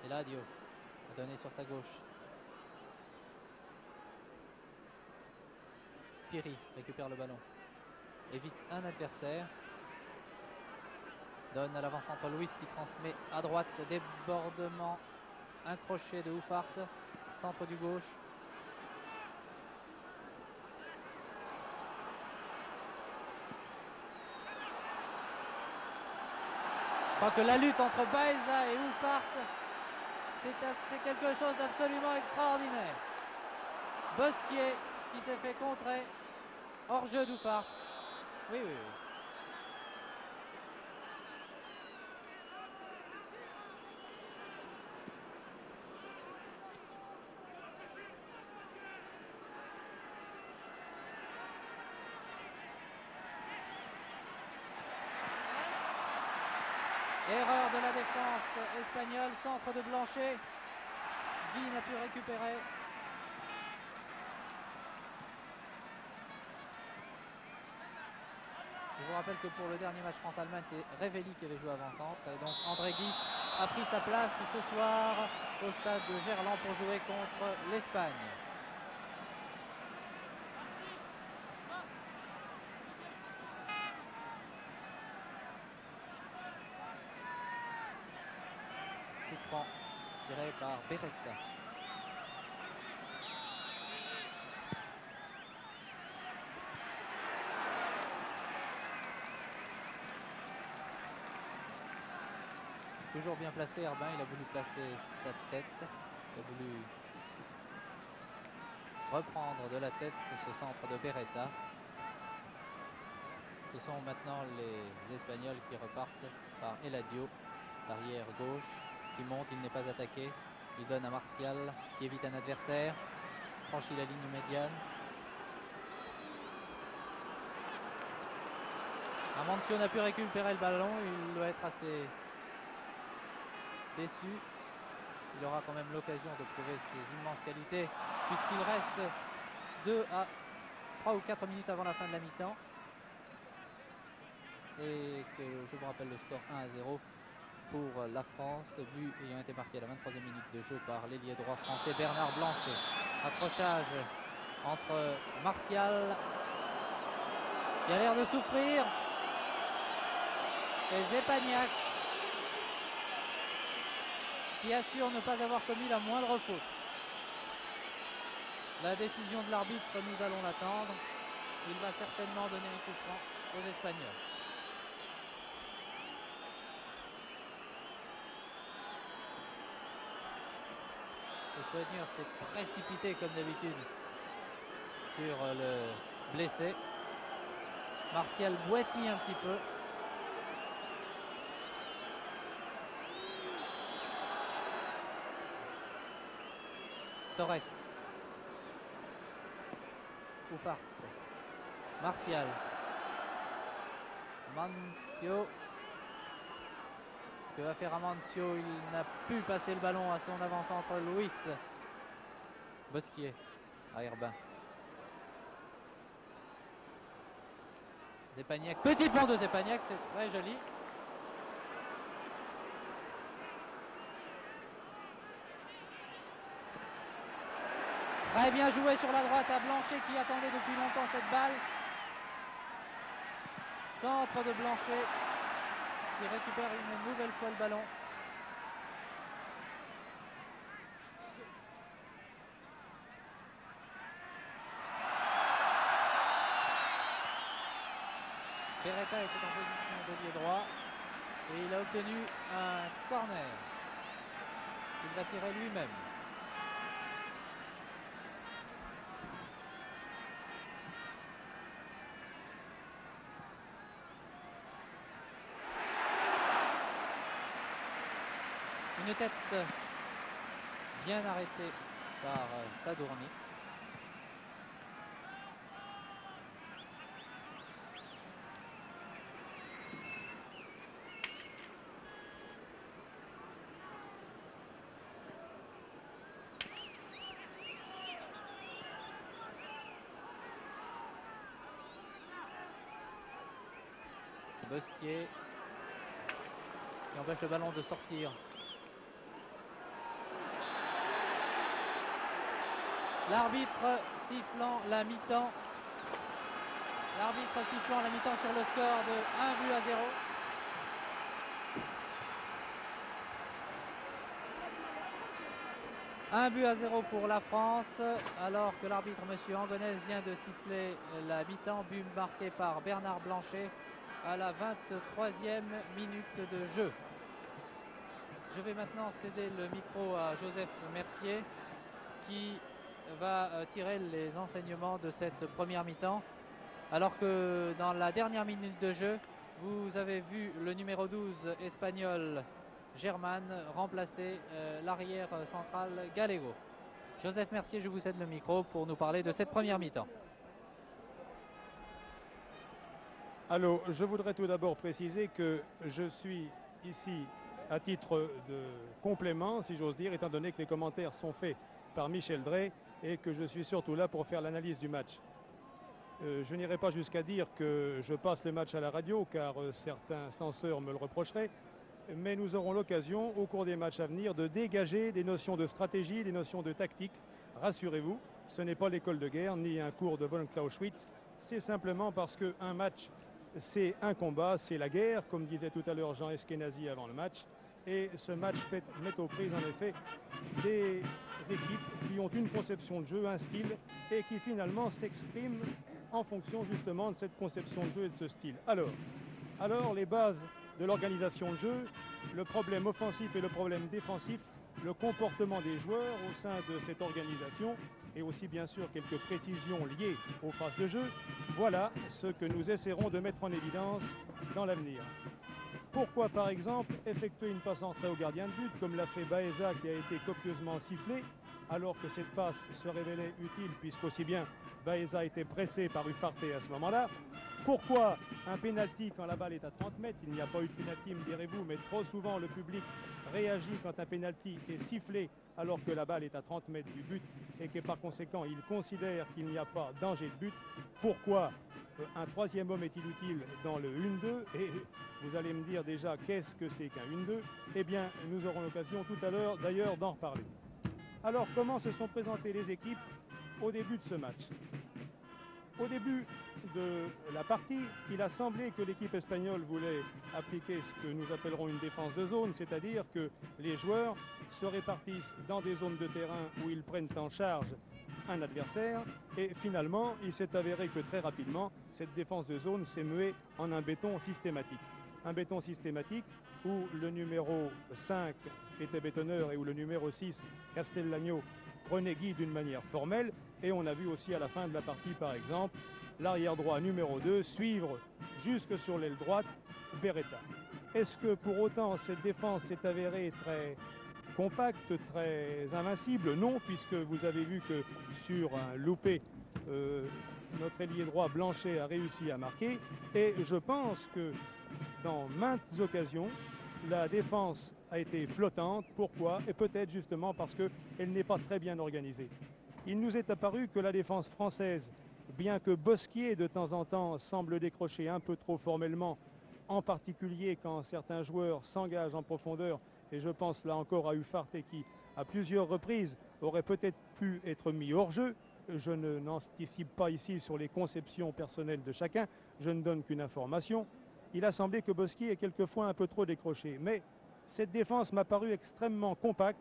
Et là, Dio a donné sur sa gauche. Pieri récupère le ballon, évite un adversaire. Donne à l'avant-centre Luis qui transmet à droite, débordement, un crochet de Ufarte, centre du gauche. Je crois que la lutte entre Baeza et Ufarte, c'est quelque chose d'absolument extraordinaire. Bosquier qui s'est fait contrer, hors-jeu d'Ufarte. Oui, oui, oui. Erreur de la défense espagnole, centre de Blanchet. Guy n'a pu récupérer. Je vous rappelle que pour le dernier match France-Allemagne, c'est Révelli qui avait joué avant-centre. Et donc André Guy a pris sa place ce soir au stade de Gerland pour jouer contre l'Espagne. Coup franc tiré par Beretta. Toujours bien placé Herbin, il a voulu placer sa tête, il a voulu reprendre de la tête ce centre de Beretta. Ce sont maintenant les Espagnols qui repartent par Eladio, arrière gauche, qui monte, il n'est pas attaqué. Il donne à Martial qui évite un adversaire, franchit la ligne médiane. Amancio n'a pu récupérer le ballon, il doit être assez déçu. Il aura quand même l'occasion de prouver ses immenses qualités puisqu'il reste 2 à 3 ou 4 minutes avant la fin de la mi-temps et que je vous rappelle le score 1-0 pour la France, but ayant été marqué à la 23e minute de jeu par l'ailier droit français Bernard Blanchet. Accrochage entre Martial qui a l'air de souffrir et Zepagnac qui assure ne pas avoir commis la moindre faute. La décision de l'arbitre, nous allons l'attendre. Il va certainement donner un coup franc aux Espagnols. Le Sweatner s'est précipité comme d'habitude sur le blessé. Martial boitille un petit peu. Torres. Ufarte. Martial. Amancio. Que va faire Amancio? Il n'a pu passer le ballon à son avant-centre Luis. Bosquier à Herbin. Zepagnac. Petit pont de Zepagnac, c'est très joli. Très bien joué sur la droite à Blanchet qui attendait depuis longtemps cette balle. Centre de Blanchet qui récupère une nouvelle fois le ballon. Beretta était en position d'ailier droit et il a obtenu un corner. Il va tirer lui-même. Une tête bien arrêtée par Sadourny. Bosquier qui empêche le ballon de sortir. L'arbitre sifflant la mi-temps. L'arbitre sifflant la mi-temps sur le score de 1-0. Un but à 0 pour la France, alors que l'arbitre M. Angonès vient de siffler la mi-temps, but marqué par Bernard Blanchet à la 23e minute de jeu. Je vais maintenant céder le micro à Joseph Mercier qui va tirer les enseignements de cette première mi-temps. Alors que dans la dernière minute de jeu, vous avez vu le numéro 12 espagnol German remplacer l'arrière central Gallego. Joseph Mercier, je vous cède le micro pour nous parler de cette première mi-temps.
Alors, je voudrais tout d'abord préciser que je suis ici à titre de complément, si j'ose dire, étant donné que les commentaires sont faits par Michel Drey et que je suis surtout là pour faire l'analyse du match. Je n'irai pas jusqu'à dire que je passe le match à la radio, car certains censeurs me le reprocheraient, mais nous aurons l'occasion, au cours des matchs à venir, de dégager des notions de stratégie, des notions de tactique. Rassurez-vous, ce n'est pas l'école de guerre, ni un cours de von Clausewitz, c'est simplement parce qu'un match, c'est un combat, c'est la guerre, comme disait tout à l'heure Jean Eskenazi avant le match. Et ce match met aux prises en effet des équipes qui ont une conception de jeu, un style, et qui finalement s'expriment en fonction justement de cette conception de jeu et de ce style. Alors les bases de l'organisation de jeu, le problème offensif et le problème défensif, le comportement des joueurs au sein de cette organisation, et aussi bien sûr quelques précisions liées aux phases de jeu, voilà ce que nous essaierons de mettre en évidence dans l'avenir. Pourquoi, par exemple, effectuer une passe entrée au gardien de but, comme l'a fait Baeza, qui a été copieusement sifflé, alors que cette passe se révélait utile, puisqu'aussi bien Baeza était pressé par Ufarte à ce moment-là. Pourquoi un pénalty quand la balle est à 30 mètres? Il n'y a pas eu de pénalty, me direz-vous, mais trop souvent le public réagit quand un pénalty est sifflé alors que la balle est à 30 mètres du but et que par conséquent il considère qu'il n'y a pas danger de but. Pourquoi un troisième homme est-il utile dans le 1-2? Et vous allez me dire déjà qu'est-ce que c'est qu'un 1-2? Eh bien, nous aurons l'occasion tout à l'heure d'ailleurs d'en reparler. Alors, comment se sont présentées les équipes au début de ce match? Au début de la partie, il a semblé que l'équipe espagnole voulait appliquer ce que nous appellerons une défense de zone, c'est-à-dire que les joueurs se répartissent dans des zones de terrain où ils prennent en charge un adversaire et finalement il s'est avéré que très rapidement cette défense de zone s'est muée en un béton systématique. Un béton systématique où le numéro 5 était bétonneur et où le numéro 6, Castellagno, prenait Guy d'une manière formelle, et on a vu aussi à la fin de la partie par exemple l'arrière droit numéro 2 suivre jusque sur l'aile droite Beretta. Est-ce que pour autant cette défense s'est avérée très compacte, très invincible? Non, puisque vous avez vu que sur un loupé, notre ailier droit Blanchet a réussi à marquer, et je pense que dans maintes occasions, la défense a été flottante. Pourquoi? Et peut-être justement parce qu'elle n'est pas très bien organisée. Il nous est apparu que la défense française, bien que Bosquier de temps en temps semble décrocher un peu trop formellement, en particulier quand certains joueurs s'engagent en profondeur, et je pense là encore à Ufarte qui, à plusieurs reprises, aurait peut-être pu être mis hors jeu. Je n'anticipe pas ici sur les conceptions personnelles de chacun, je ne donne qu'une information. Il a semblé que Bosquier ait quelquefois un peu trop décroché. Mais cette défense m'a paru extrêmement compacte,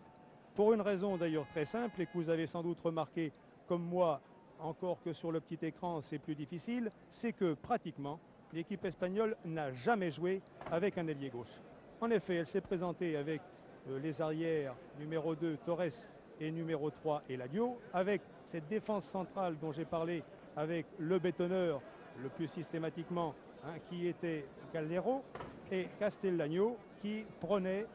pour une raison d'ailleurs très simple et que vous avez sans doute remarqué comme moi, encore que sur le petit écran c'est plus difficile, c'est que pratiquement l'équipe espagnole n'a jamais joué avec un ailier gauche. En effet, elle s'est présentée avec les arrières numéro 2 Torres et numéro 3 Eladio, avec cette défense centrale dont j'ai parlé, avec le bétonneur le plus systématiquement, qui était Calnero, et Castellagno qui prenait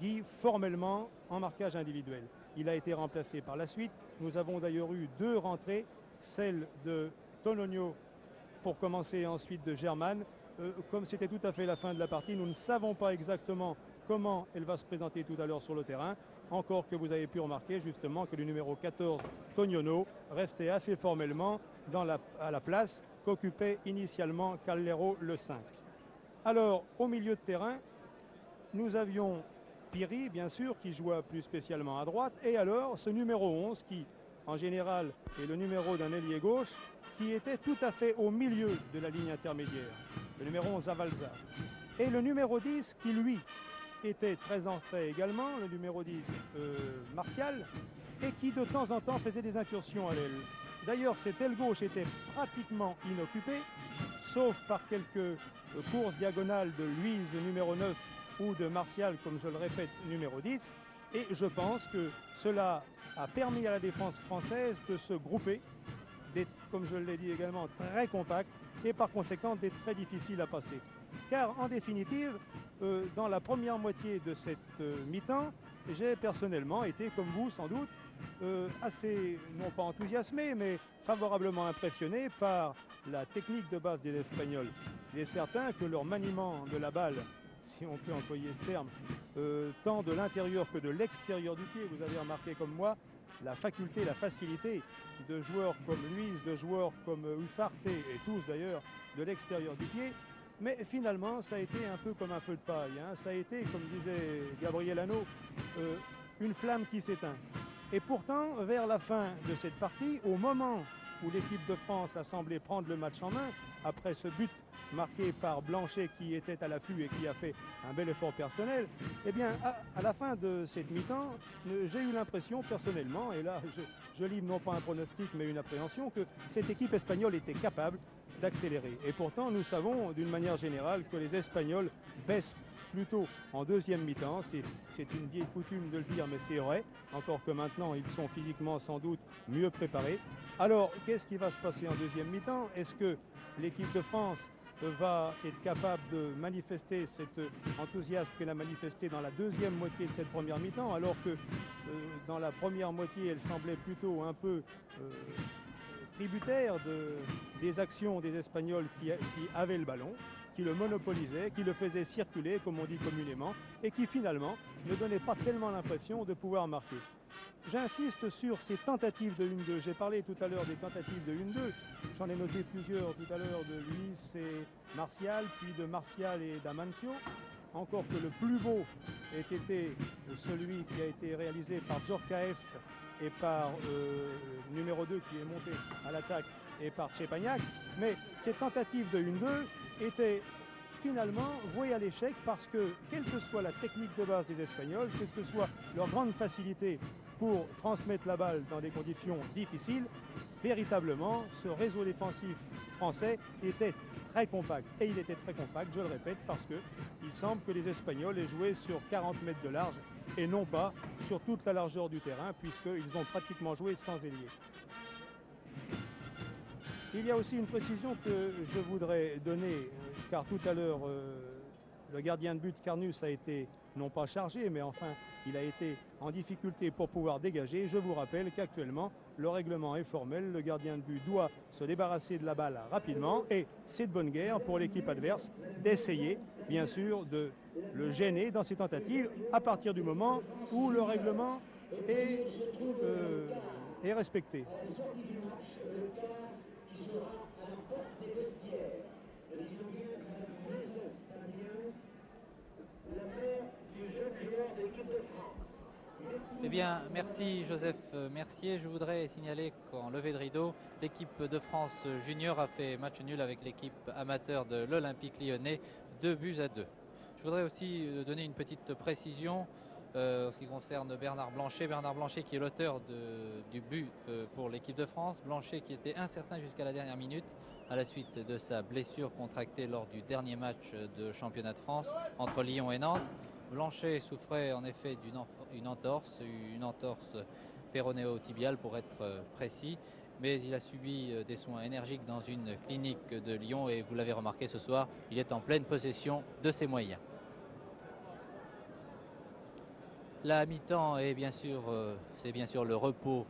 Guy formellement en marquage individuel. Il a été remplacé par la suite. Nous avons d'ailleurs eu deux rentrées, celle de Tonogno pour commencer, ensuite de German. Comme c'était tout à fait la fin de la partie, nous ne savons pas exactement comment elle va se présenter tout à l'heure sur le terrain. Encore que vous avez pu remarquer justement que le numéro 14, Tognono, restait assez formellement à la place qu'occupait initialement Calero le 5. Alors, au milieu de terrain, nous avions Piri, bien sûr, qui jouait plus spécialement à droite, et alors ce numéro 11, qui en général est le numéro d'un ailier gauche, qui était tout à fait au milieu de la ligne intermédiaire, le numéro 11 Avalza. Et le numéro 10, qui lui était très en fait également, le numéro 10 Martial, et qui de temps en temps faisait des incursions à l'aile. D'ailleurs, cette aile gauche était pratiquement inoccupée, sauf par quelques courses diagonales de Luiz, numéro 9, ou de Martial, comme je le répète, numéro 10. Et je pense que cela a permis à la défense française de se grouper, d'être, comme je l'ai dit également, très compact, et par conséquent d'être très difficile à passer. Car en définitive, dans la première moitié de cette mi-temps, j'ai personnellement été, comme vous sans doute, assez, non pas enthousiasmé, mais favorablement impressionné par la technique de base des Espagnols. Il est certain que leur maniement de la balle, si on peut employer ce terme, tant de l'intérieur que de l'extérieur du pied, vous avez remarqué comme moi, la faculté, la facilité de joueurs comme Luiz, de joueurs comme Ufarte, et tous d'ailleurs, de l'extérieur du pied. Mais finalement, ça a été un peu comme un feu de paille. Ça a été, comme disait Gabriel Hano, une flamme qui s'éteint. Et pourtant, vers la fin de cette partie, au moment où l'équipe de France a semblé prendre le match en main, après ce but marqué par Blanchet qui était à l'affût et qui a fait un bel effort personnel, eh bien, à la fin de cette mi-temps, j'ai eu l'impression personnellement, et là je livre non pas un pronostic mais une appréhension, que cette équipe espagnole était capable d'accélérer. Et pourtant, nous savons d'une manière générale que les Espagnols baissent plutôt en deuxième mi-temps. C'est une vieille coutume de le dire, mais c'est vrai. Encore que maintenant, ils sont physiquement sans doute mieux préparés. Alors, qu'est-ce qui va se passer en deuxième mi-temps? Est-ce que l'équipe de France va être capable de manifester cet enthousiasme qu'elle a manifesté dans la deuxième moitié de cette première mi-temps, alors que dans la première moitié, elle semblait plutôt un peu tributaire des actions des Espagnols qui avaient le ballon, qui le monopolisaient, qui le faisaient circuler, comme on dit communément, et qui finalement ne donnaient pas tellement l'impression de pouvoir marquer. J'insiste sur ces tentatives de 1-2. J'ai parlé tout à l'heure des tentatives de 1-2. J'en ai noté plusieurs tout à l'heure de Luiz et Martial, puis de Martial et d'Amancio. Encore que le plus beau ait été celui qui a été réalisé par Djorkaeff et par numéro 2 qui est monté à l'attaque et par Szczepaniak. Mais cette tentative de 1-2 était finalement vouée à l'échec parce que, quelle que soit la technique de base des Espagnols, quelle que soit leur grande facilité pour transmettre la balle dans des conditions difficiles, véritablement, ce réseau défensif français était très compact. Et il était très compact, je le répète, parce qu'il semble que les Espagnols aient joué sur 40 mètres de large et non pas sur toute la largeur du terrain, puisqu'ils ont pratiquement joué sans ailier. Il y a aussi une précision que je voudrais donner, car tout à l'heure, le gardien de but Carnus a été non pas chargé, mais enfin, il a été en difficulté pour pouvoir dégager. Je vous rappelle qu'actuellement, le règlement est formel. Le gardien de but doit se débarrasser de la balle rapidement et c'est de bonne guerre pour l'équipe adverse d'essayer, bien sûr, de le gêner dans ses tentatives à partir du moment où le règlement est respecté.
Eh bien, merci Joseph Mercier. Je voudrais signaler qu'en levée de rideau, l'équipe de France junior a fait match nul avec l'équipe amateur de l'Olympique lyonnais, 2-2. Je voudrais aussi donner une petite précision en ce qui concerne Bernard Blanchet. Bernard Blanchet qui est l'auteur du but pour l'équipe de France. Blanchet qui était incertain jusqu'à la dernière minute à la suite de sa blessure contractée lors du dernier match de championnat de France entre Lyon et Nantes. Blanchet souffrait en effet d'une entorse péronéo-tibiale pour être précis, mais il a subi des soins énergiques dans une clinique de Lyon et vous l'avez remarqué ce soir, il est en pleine possession de ses moyens. La mi-temps est c'est bien sûr le repos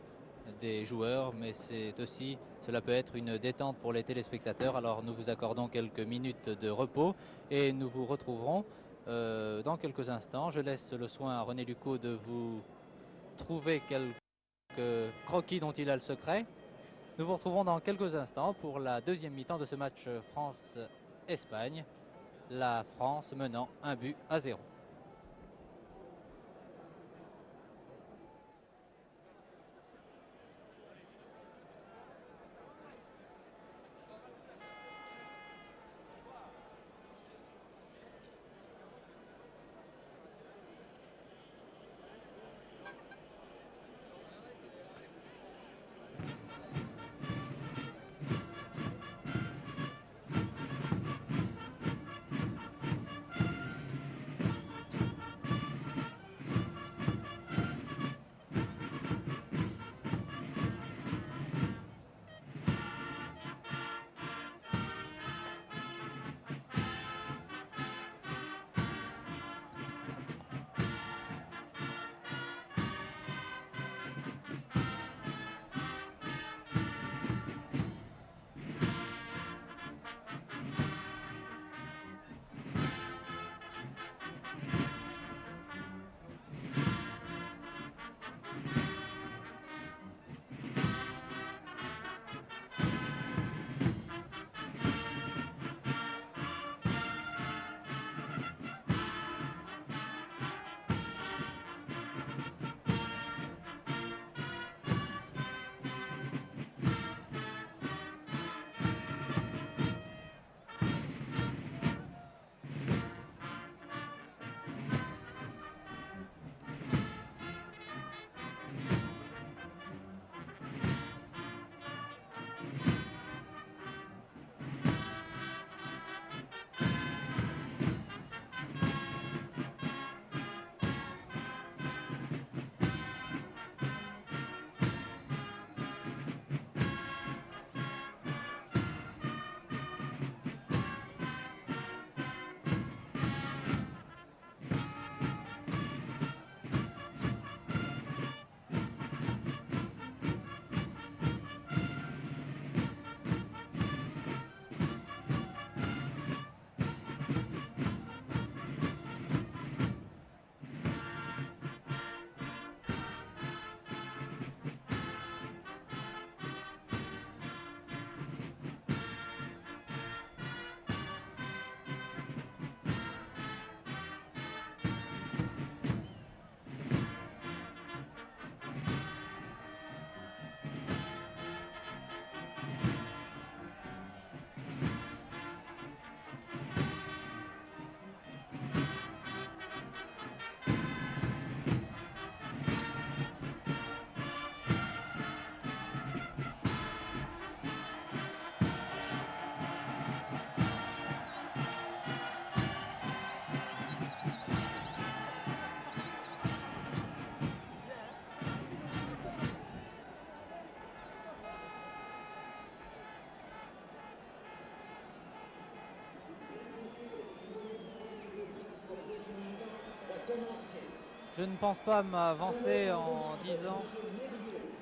des joueurs, mais cela peut être une détente pour les téléspectateurs. Alors nous vous accordons quelques minutes de repos et nous vous retrouverons dans quelques instants. Je laisse le soin à René Lucot de vous trouver quelques croquis dont il a le secret. Nous vous retrouvons dans quelques instants pour la deuxième mi-temps de ce match France-Espagne. La France menant 1-0. Je ne pense pas m'avancer en disant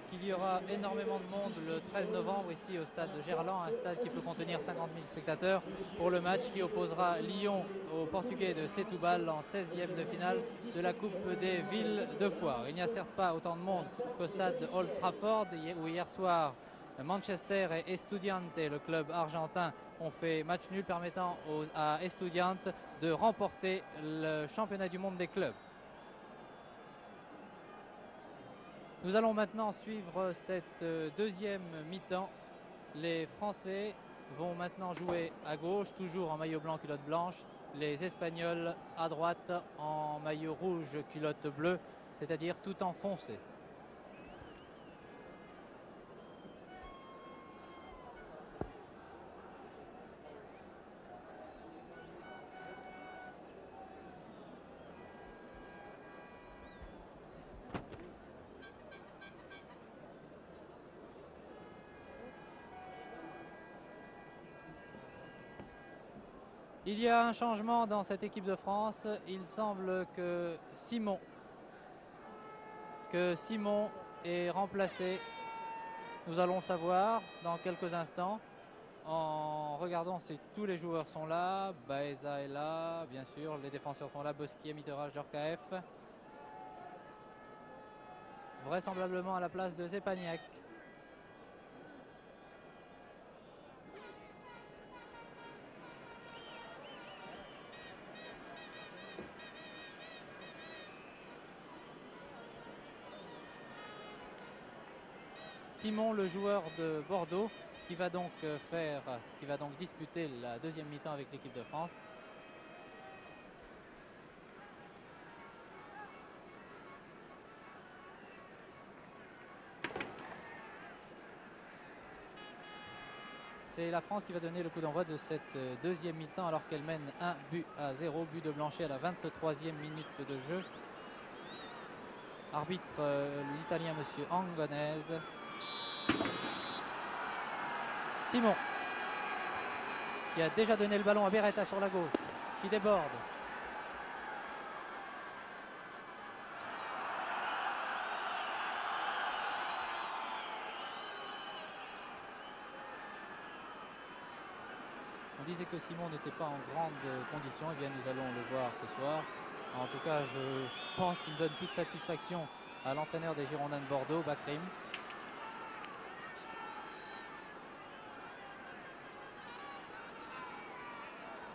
qu'il y aura énormément de monde le 13 novembre ici au stade de Gerland, un stade qui peut contenir 50 000 spectateurs pour le match qui opposera Lyon au Portugais de Setúbal en 16e de finale de la Coupe des villes de foire. Il n'y a certes pas autant de monde qu'au stade de Old Trafford où hier soir Manchester et Estudiantes, le club argentin, ont fait match nul permettant à Estudiantes de remporter le championnat du monde des clubs. Nous allons maintenant suivre cette deuxième mi-temps. Les Français vont maintenant jouer à gauche, toujours en maillot blanc, culotte blanche. Les Espagnols à droite en maillot rouge, culotte bleue, c'est-à-dire tout en foncé. Il y a un changement dans cette équipe de France. Il semble que Simon est remplacé. Nous allons savoir dans quelques instants en regardant si tous les joueurs sont là. Baeza est là, bien sûr. Les défenseurs sont là. Bosquier, Mitterrand, Djorkaeff. Vraisemblablement à la place de Zepaniak. Simon, le joueur de Bordeaux, qui va donc disputer la deuxième mi-temps avec l'équipe de France. C'est la France qui va donner le coup d'envoi de cette deuxième mi-temps alors qu'elle mène 1-0, but de Blanchet à la 23e minute de jeu. Arbitre l'italien monsieur Angonese. Simon qui a déjà donné le ballon à Beretta sur la gauche, qui déborde. On disait que Simon n'était pas en grande condition, et bien nous allons le voir ce soir. En tout cas, je pense qu'il donne toute satisfaction à l'entraîneur des Girondins de Bordeaux, Bakrim.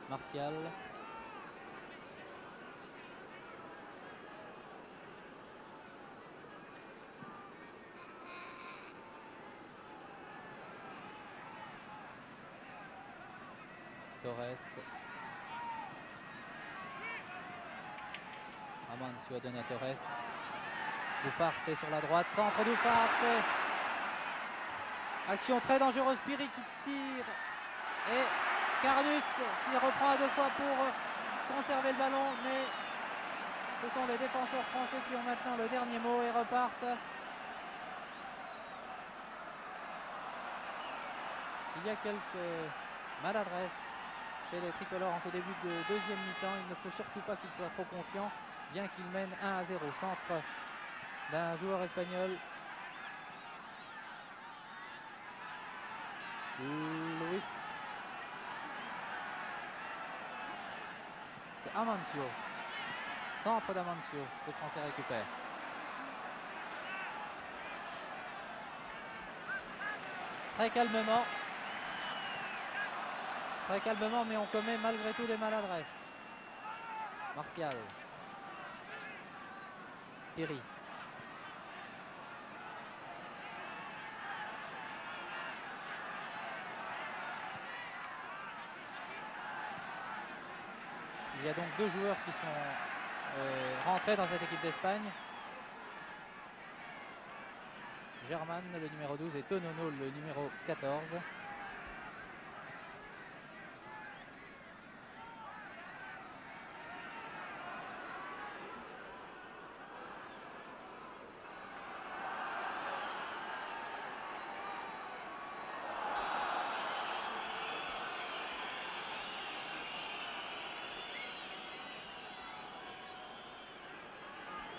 Martial. Torres. Amancio a donné à Torres. Ufarte sur la droite, centre d'Ufarte. Action très dangereuse, Piri qui tire. Et Carnus s'y reprend à deux fois pour conserver le ballon, mais ce sont les défenseurs français qui ont maintenant le dernier mot et repartent. Il y a quelques maladresses chez les tricolores en ce début de deuxième mi-temps. Il ne faut surtout pas qu'ils soient trop confiants, bien qu'ils mènent 1-0. Centre d'un joueur espagnol. Luis. C'est Amancio. Centre d'Amancio. Les Français récupèrent. Très calmement. Très calmement, mais on commet malgré tout des maladresses. Martial. Piri. Il y a donc deux joueurs qui sont rentrés dans cette équipe d'Espagne. German, le numéro 12, et Tonono, le numéro 14.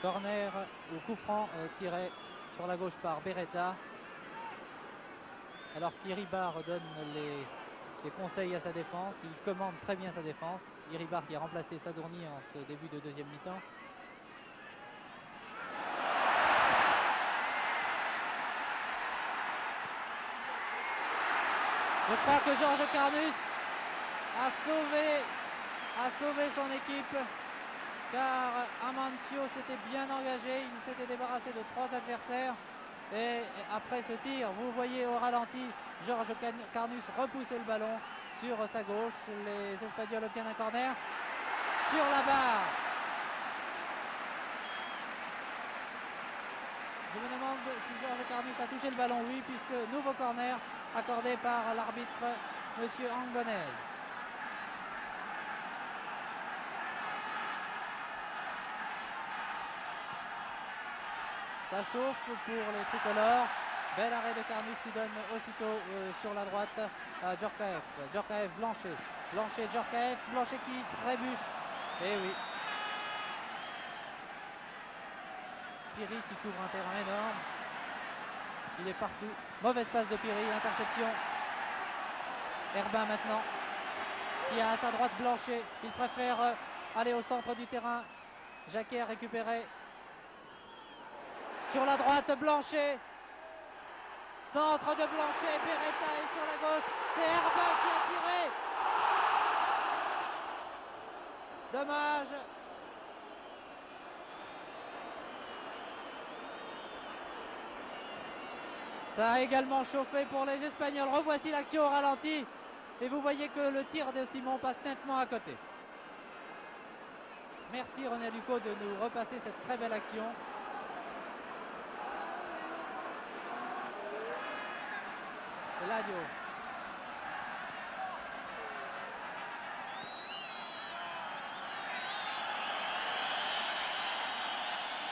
Corner ou coup franc tiré sur la gauche par Beretta. Alors qu'Iribar donne les conseils à sa défense. Il commande très bien sa défense. Iribar qui a remplacé Sadourny en ce début de deuxième mi-temps. Je crois que Georges Carnus a sauvé son équipe, car Amancio s'était bien engagé, il s'était débarrassé de 3 adversaires. Et après ce tir, vous voyez au ralenti Georges Carnus repousser le ballon sur sa gauche. Les Espagnols obtiennent un corner sur la barre. Je me demande si Georges Carnus a touché le ballon. Oui, puisque nouveau corner accordé par l'arbitre Monsieur Angonez. Ça chauffe pour les tricolores. Bel arrêt de Carnus qui donne aussitôt sur la droite à Djorkaeff. Djorkaeff, Blanchet. Blanchet, Djorkaeff. Blanchet qui trébuche. Et oui. Piri qui couvre un terrain énorme. Il est partout. Mauvaise passe de Piri, interception. Herbin maintenant, qui a à sa droite Blanchet. Il préfère aller au centre du terrain. Jacquet a récupéré. Sur la droite, Blanchet. Centre de Blanchet. Beretta est sur la gauche. C'est Herbin qui a tiré. Dommage. Ça a également chauffé pour les Espagnols. Revoici l'action au ralenti. Et vous voyez que le tir de Simon passe nettement à côté. Merci René Lucot de nous repasser cette très belle action. Eladio.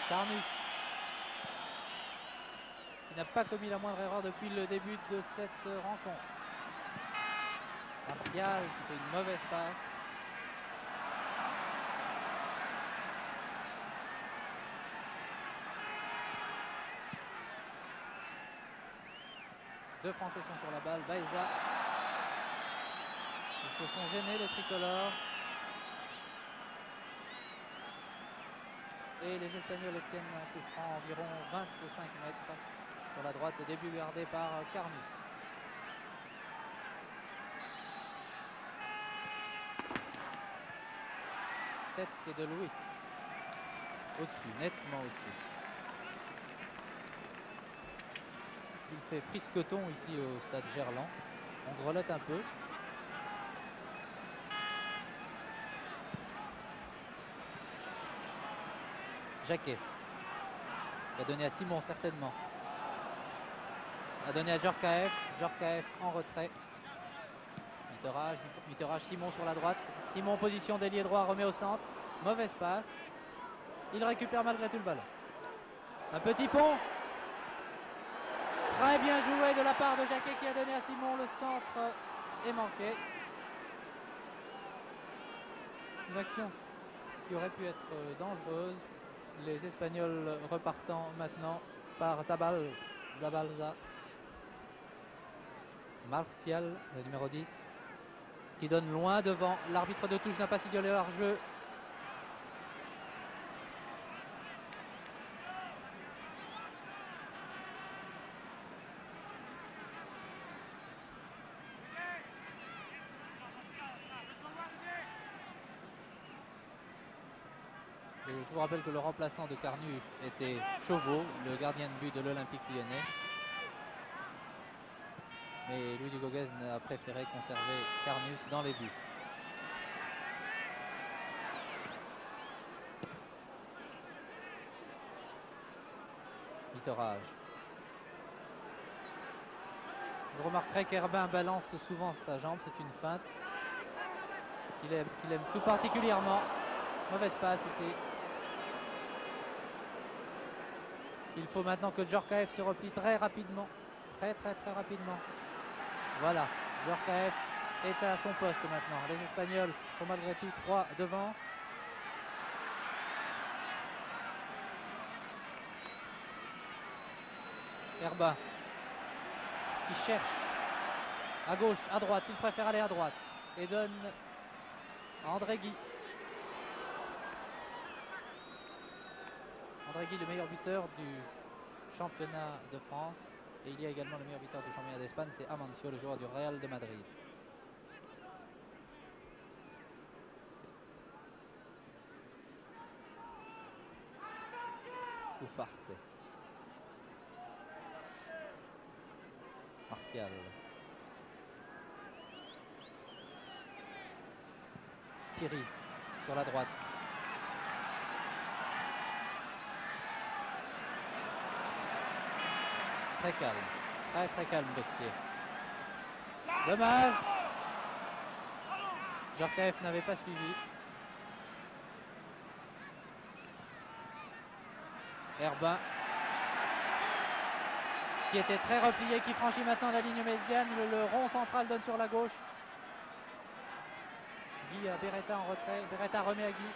Carnus, qui n'a pas commis la moindre erreur depuis le début de cette rencontre. Martial qui fait une mauvaise passe. Deux Français sont sur la balle. Baeza. Ils se sont gênés, les tricolores. Et les Espagnols obtiennent un coup franc environ 25 mètres sur la droite, au début gardé par Carnus. Tête de Luis. Au-dessus, nettement au-dessus. Il fait frisqueton ici au stade Gerland. On grelotte un peu. Jacquet. Il a donné à Simon certainement. Il a donné à Djorkaeff. Djorkaeff en retrait. Mitterrage, Simon sur la droite. Simon en position d'ailier droit, remet au centre. Mauvaise passe. Il récupère malgré tout le ballon. Un petit pont. Très bien joué de la part de Jacquet qui a donné à Simon. Le centre est manqué. Une action qui aurait pu être dangereuse. Les Espagnols repartant maintenant par Zabalza. Martial, le numéro 10, qui donne loin devant. L'arbitre de touche n'a pas signalé hors-jeu. Je vous rappelle que le remplaçant de Carnus était Chauveau, le gardien de but de l'Olympique Lyonnais. Mais Louis Dugauguez a préféré conserver Carnus dans les buts. Mitterrage. Vous remarquerez qu'Herbin balance souvent sa jambe, c'est une feinte qu'il aime tout particulièrement. Mauvaise passe ici. Il faut maintenant que Djorkaeff se replie très rapidement. Très rapidement. Voilà, Djorkaeff est à son poste maintenant. Les Espagnols sont malgré tout 3 devant. Herbin qui cherche à gauche, à droite, il préfère aller à droite et donne à André Guy. André Guy, le meilleur buteur du championnat de France, et il y a également le meilleur buteur du championnat d'Espagne, c'est Amancio, le joueur du Real de Madrid. Ufarte. Martial. Thierry sur la droite. Très calme, très calme Bosquier. Dommage. Djorkaeff n'avait pas suivi. Herbin qui était très replié, qui franchit maintenant la ligne médiane. Le rond central donne sur la gauche. Guy à Beretta en retrait. Beretta remet à Guy.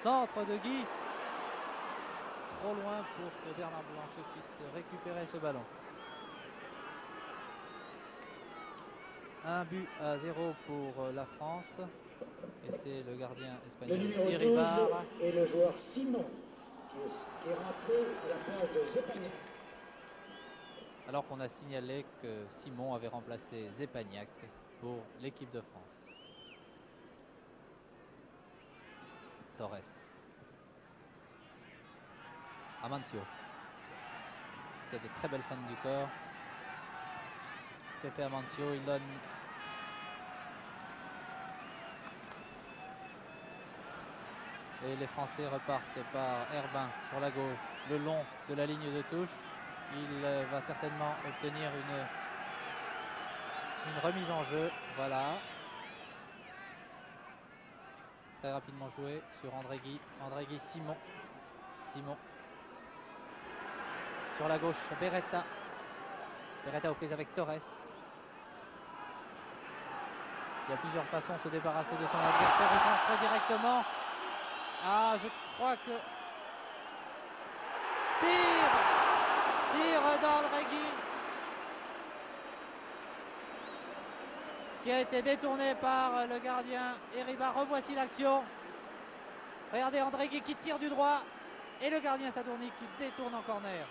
Centre de Guy. Trop loin pour que Bernard Blanchet puisse récupérer ce ballon. 1-0 pour la France. Et c'est le gardien espagnol Iribar.
Et le joueur Simon qui est rentré à la place de Zepagnac.
Alors qu'on a signalé que Simon avait remplacé Zepagnac pour l'équipe de France. Torres. Amancio. C'est de très belles feintes du corps. Que fait Amancio? Il donne. Et les Français repartent par Herbin sur la gauche, le long de la ligne de touche. Il va certainement obtenir une remise en jeu. Voilà. Très rapidement joué sur André Guy. André Guy, Simon. Simon. Sur la gauche, Beretta. Beretta aux prises avec Torres. Il y a plusieurs façons de se débarrasser de son adversaire. Il centre très directement. Ah, je crois que... Tire d'André Guy. Qui a été détourné par le gardien Iribar. Revoici l'action. Regardez André Guy qui tire du droit. Et le gardien Sadourny qui détourne en corner.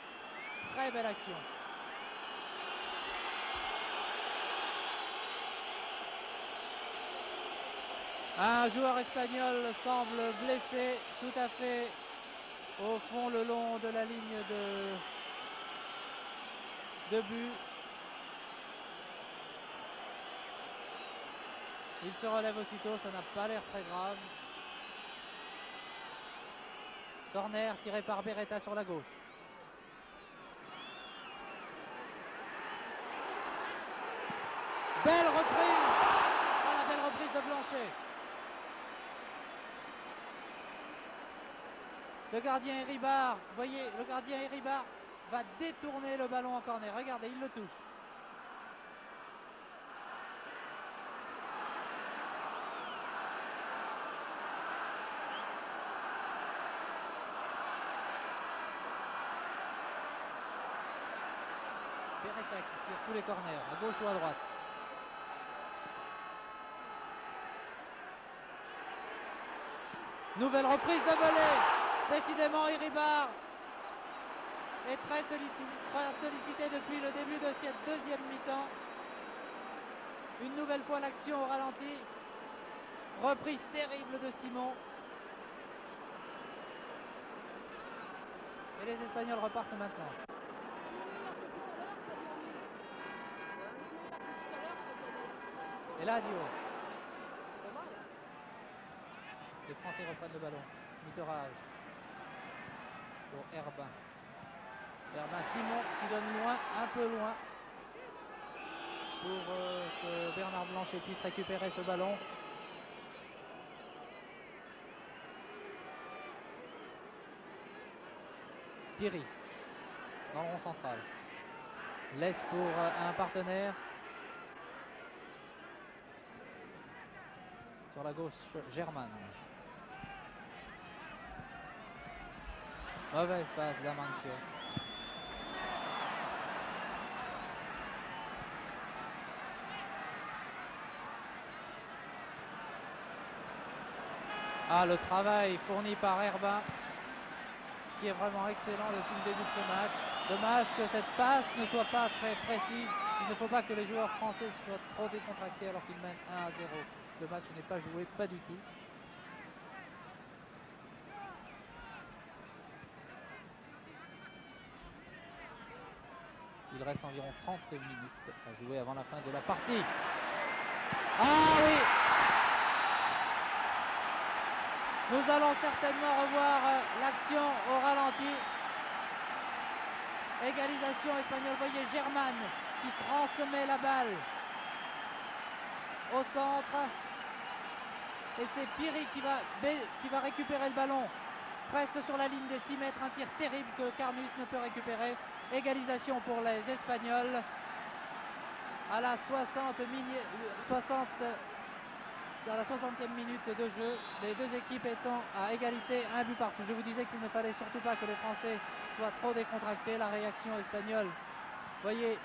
Très belle action. Un joueur espagnol semble blessé tout à fait au fond le long de la ligne de but. Il se relève aussitôt, ça n'a pas l'air très grave. Corner tiré par Beretta sur la gauche. Belle reprise. Oh, la belle reprise de Blanchet. Le gardien Iribar, vous voyez, le gardien Iribar va détourner le ballon en corner. Regardez, il le touche. Beretta qui tire tous les corners, à gauche ou à droite. Nouvelle reprise de volée. Décidément, Iribar est très sollicité depuis le début de cette deuxième mi-temps. Une nouvelle fois l'action au ralenti. Reprise terrible de Simon. Et les Espagnols repartent maintenant. Eladio. Les Français reprennent le ballon. Mitterrage. Pour Herbin. Herbin, Simon qui donne loin, un peu loin. Pour que Bernard Blanchet puisse récupérer ce ballon. Piri. Dans le rond central. Laisse pour un partenaire. Sur la gauche, Germain. Mauvaise passe d'Amancio. Ah, le travail fourni par Herbin qui est vraiment excellent depuis le début de ce match. Dommage que cette passe ne soit pas très précise. Il ne faut pas que les joueurs français soient trop décontractés alors qu'ils mènent 1-0. Le match n'est pas joué, pas du tout. Il reste environ 30 minutes à jouer avant la fin de la partie. Ah oui! Nous allons certainement revoir l'action au ralenti. Égalisation espagnole. Voyez German qui transmet la balle au centre. Et c'est Piri qui va récupérer le ballon presque sur la ligne des 6 mètres. Un tir terrible que Carnus ne peut récupérer. Égalisation pour les Espagnols à la 60e minute de jeu. Les deux équipes étant à égalité, un but partout. Je vous disais qu'il ne fallait surtout pas que les Français soient trop décontractés. La réaction espagnole, voyez,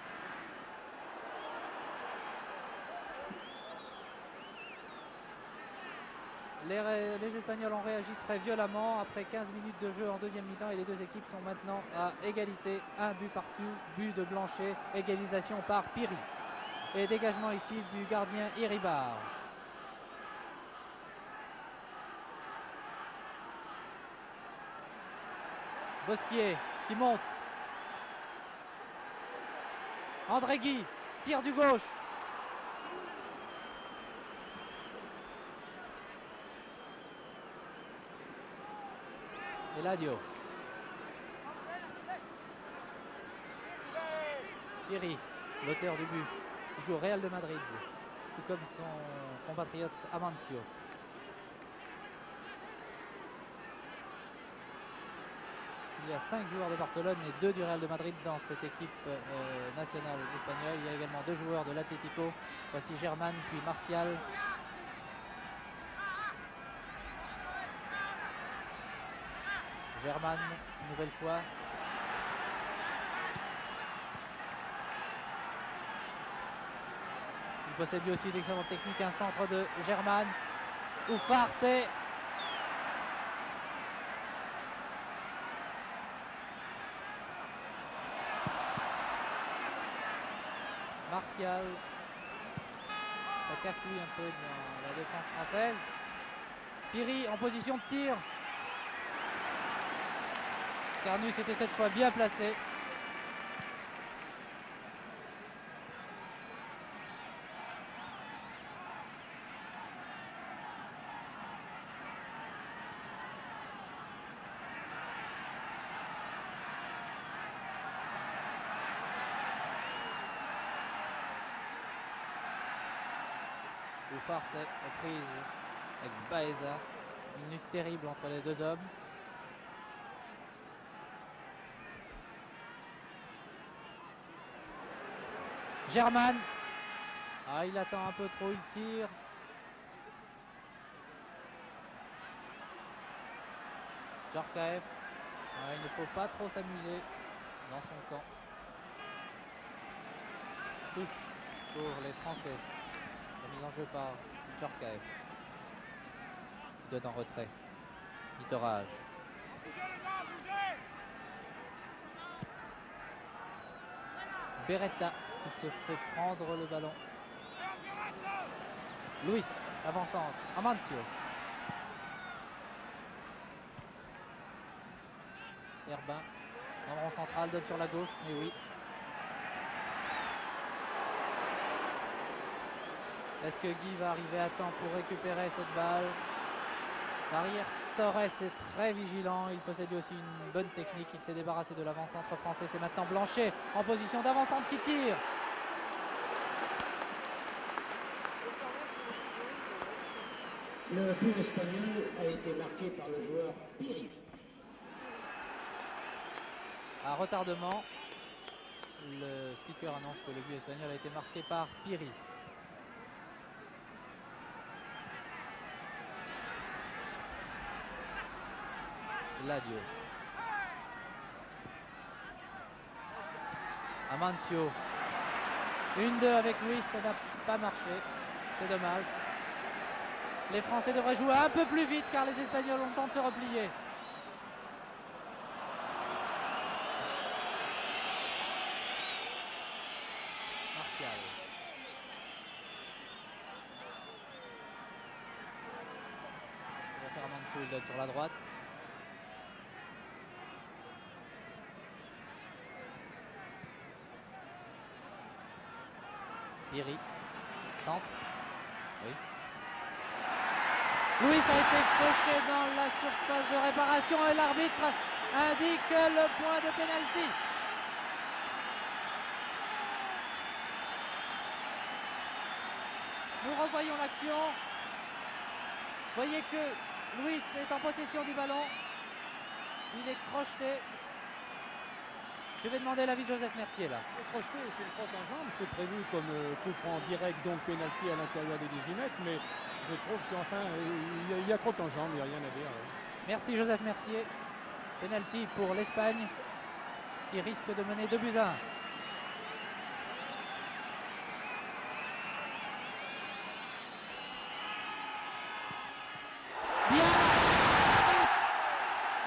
les Espagnols ont réagi très violemment après 15 minutes de jeu en deuxième mi-temps et les deux équipes sont maintenant à égalité, un but partout, but de Blanchet, égalisation par Piri. Et dégagement ici du gardien Iribar. Bosquier qui monte. André Guy, tir du gauche. Eladio. Piri, l'auteur du but, qui joue au Real de Madrid, tout comme son compatriote Amancio. Il y a 5 joueurs de Barcelone et 2 du Real de Madrid dans cette équipe nationale espagnole. Il y a également 2 joueurs de l'Atlético. Voici German puis Martial. German, une nouvelle fois. Il possède lui aussi une excellente technique. Un centre de German. Ufarte. Martial. Ça cafouille un peu dans la défense française. Piri en position de tir. Carnus était cette fois bien placé. Ufarte aux prises avec Baeza. Une lutte terrible entre les deux hommes. German. Ah, il attend un peu trop, il tire. Djorkaeff. Ah, il ne faut pas trop s'amuser dans son camp. Touche pour les Français. Mise en jeu par Djorkaeff. Qui doit en retrait. Littorage. Beretta qui se fait prendre le ballon. Luis, avant-centre. Amancio. Herbin. En rond central, donne sur la gauche, mais oui. Est-ce que Guy va arriver à temps pour récupérer cette balle? L'arrière Torres est très vigilant, il possède lui aussi une bonne technique, il s'est débarrassé de l'avant-centre français, c'est maintenant Blanchet en position d'avant-centre qui tire.
Le but espagnol a été marqué par le joueur Piri.
À retardement, le speaker annonce que le but espagnol a été marqué par Piri. Ladio. Amancio. 1-2 avec Luis, ça n'a pas marché. C'est dommage. Les Français devraient jouer un peu plus vite car les Espagnols ont le temps de se replier. Martial. Il va faire Amancio, il donne sur la droite. Piri. Centre. Oui. Luis a été fauché dans la surface de réparation et l'arbitre indique le point de pénalty. Nous revoyons l'action. Voyez que Luis est en possession du ballon. Il est crocheté. Je vais demander l'avis de Joseph Mercier là.
Crocheté, c'est une crotte en jambe, c'est prévu comme coup franc direct, donc pénalty à l'intérieur des 18 mètres, mais je trouve qu'enfin, il y a crotte en jambe, il n'y a rien à dire.
Merci Joseph Mercier. Penalty pour l'Espagne qui risque de mener 2-1. Bien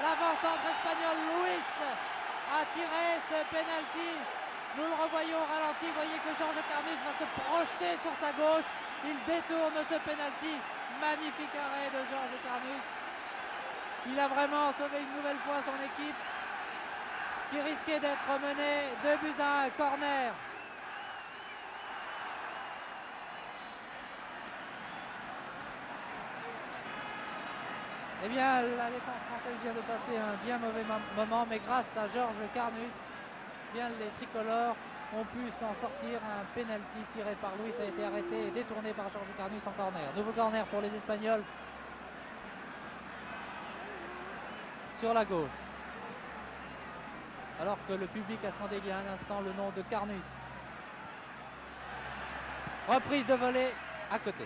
l'avant-centre espagnol Luis a tiré ce penalty. Nous le revoyons au ralenti. Vous voyez que Georges Carnus va se projeter sur sa gauche. Il détourne ce penalty. Magnifique arrêt de Georges Carnus. Il a vraiment sauvé une nouvelle fois son équipe qui risquait d'être menée 2-1, corner. Eh bien, la défense française vient de passer un bien mauvais moment, mais grâce à Georges Carnus, bien les tricolores ont pu s'en sortir. Un penalty tiré par Luis a été arrêté et détourné par Georges Carnus en corner. Nouveau corner pour les Espagnols. Sur la gauche. Alors que le public a scandé il y a un instant le nom de Carnus. Reprise de volée à côté.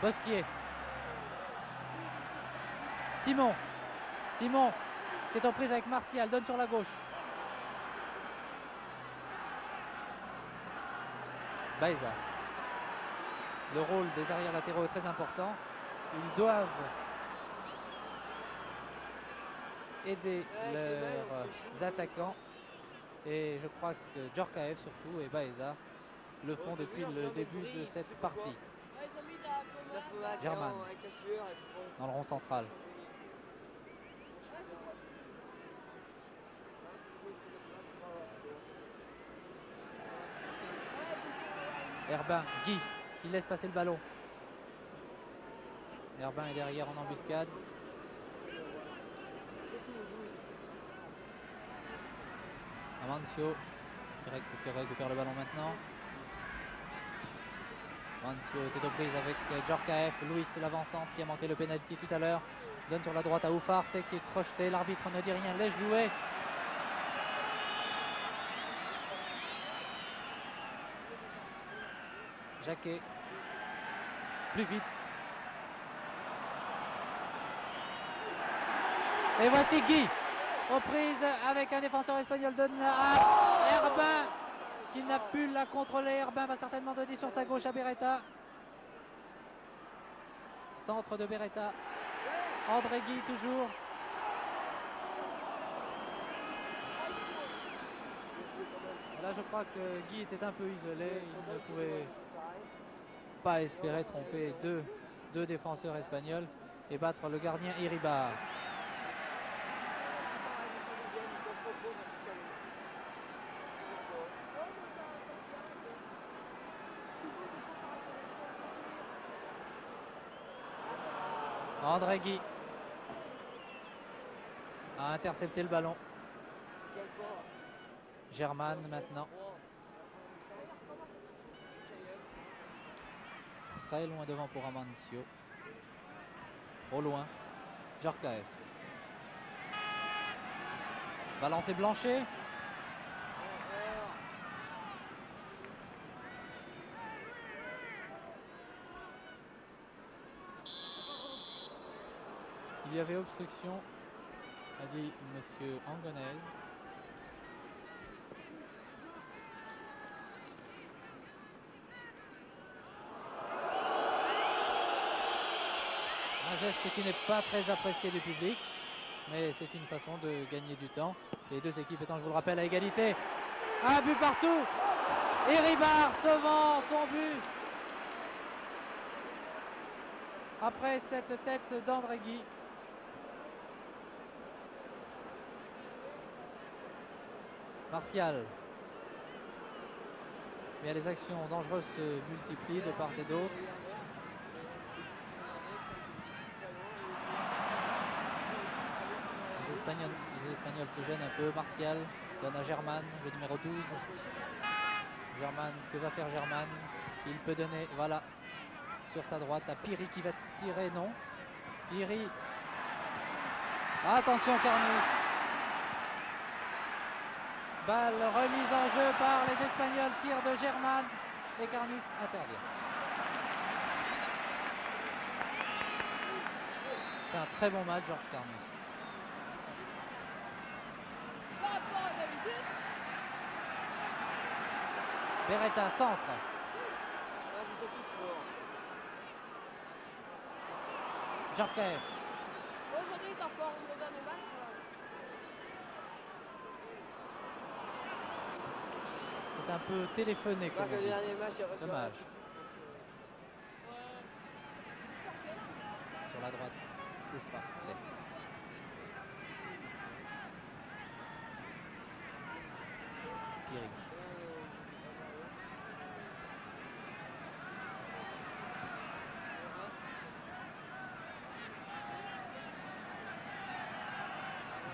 Bosquier. Simon qui est en prise avec Martial, donne sur la gauche. Baeza. Le rôle des arrières latéraux est très important. Ils doivent aider leurs attaquants. Et je crois que Djorkaeff surtout et Baeza le font depuis le début de cette partie. Germain dans le rond central. Herbin, Guy qui laisse passer le ballon. Herbin est derrière en embuscade. Amancio qui récupère le ballon maintenant. Amancio était aux prises avec Djorkaeff. Luis l'avant-centre qui a manqué le pénalty tout à l'heure. Donne sur la droite à Ufarte qui est crocheté. L'arbitre ne dit rien, laisse jouer. Jacquet. Plus vite. Et voici Guy. Aux prises avec un défenseur espagnol. Donne à Herbin qui n'a pu la contrôler. Herbin va certainement donner sur sa gauche à Beretta. Centre de Beretta. André Guy toujours. Là je crois que Guy était un peu isolé. Il ne pouvait pas espérer tromper deux défenseurs espagnols et battre le gardien Iribar. André Guy a intercepté le ballon. Germain maintenant. Très loin devant pour Amancio. Trop loin. Djorkaeff. Va lancer Blanchet. Il y avait obstruction, a dit monsieur Angonez. Un geste qui n'est pas très apprécié du public, mais c'est une façon de gagner du temps. Les deux équipes étant, je vous le rappelle, à égalité. Un but partout. Et Ribard se vend son but. Après cette tête d'André Guy. Martial. Mais les actions dangereuses se multiplient de part et d'autre. Les Espagnols se gênent un peu. Martial donne à Germain, le numéro 12. Germain, que va faire Germain? Il peut donner, voilà, sur sa droite à Piri qui va tirer, non. Piri. Attention Carnus. Balle remise en jeu par les Espagnols, tir de Germain et Carnus intervient. C'est un très bon match, Georges Carnus. Beretta centre. Djorkaeff.
Aujourd'hui, il est en forme de dernier match.
C'est un peu téléphoné comme
Le dernier match, il reçoit
dommage.
Euh,
Sur la droite, Oufa. Piri.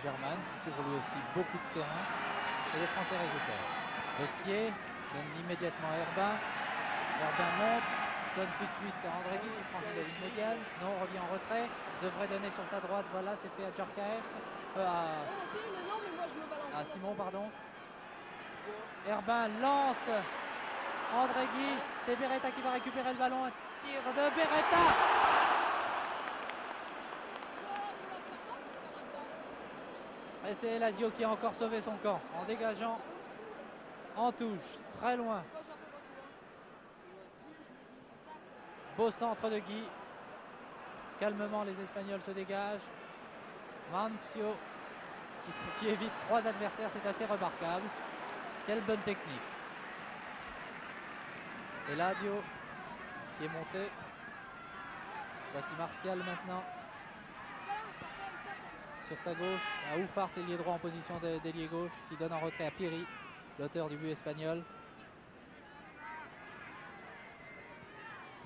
Germain qui couvre lui aussi beaucoup de terrain et les Français récupèrent. Bosquier donne immédiatement à Herbin. Herbin monte, donne tout de suite à André Guy qui franchit la ligne médiane. Non, revient en retrait, devrait donner sur sa droite. Voilà, c'est fait à Djorkaeff. À Simon, pardon. Herbin lance André Guy. C'est Beretta qui va récupérer le ballon. Un tir de Beretta. Et c'est Eladio qui a encore sauvé son camp en dégageant en touche, très loin. Beau centre de Guy. Calmement, les Espagnols se dégagent. Mancio qui évite 3 adversaires, c'est assez remarquable. Quelle bonne technique. Eladio qui est monté. Voici Martial maintenant. Sur sa gauche, à Oufart, ailier droit en position d'ailier gauche, qui donne en retrait à Piri, l'auteur du but espagnol.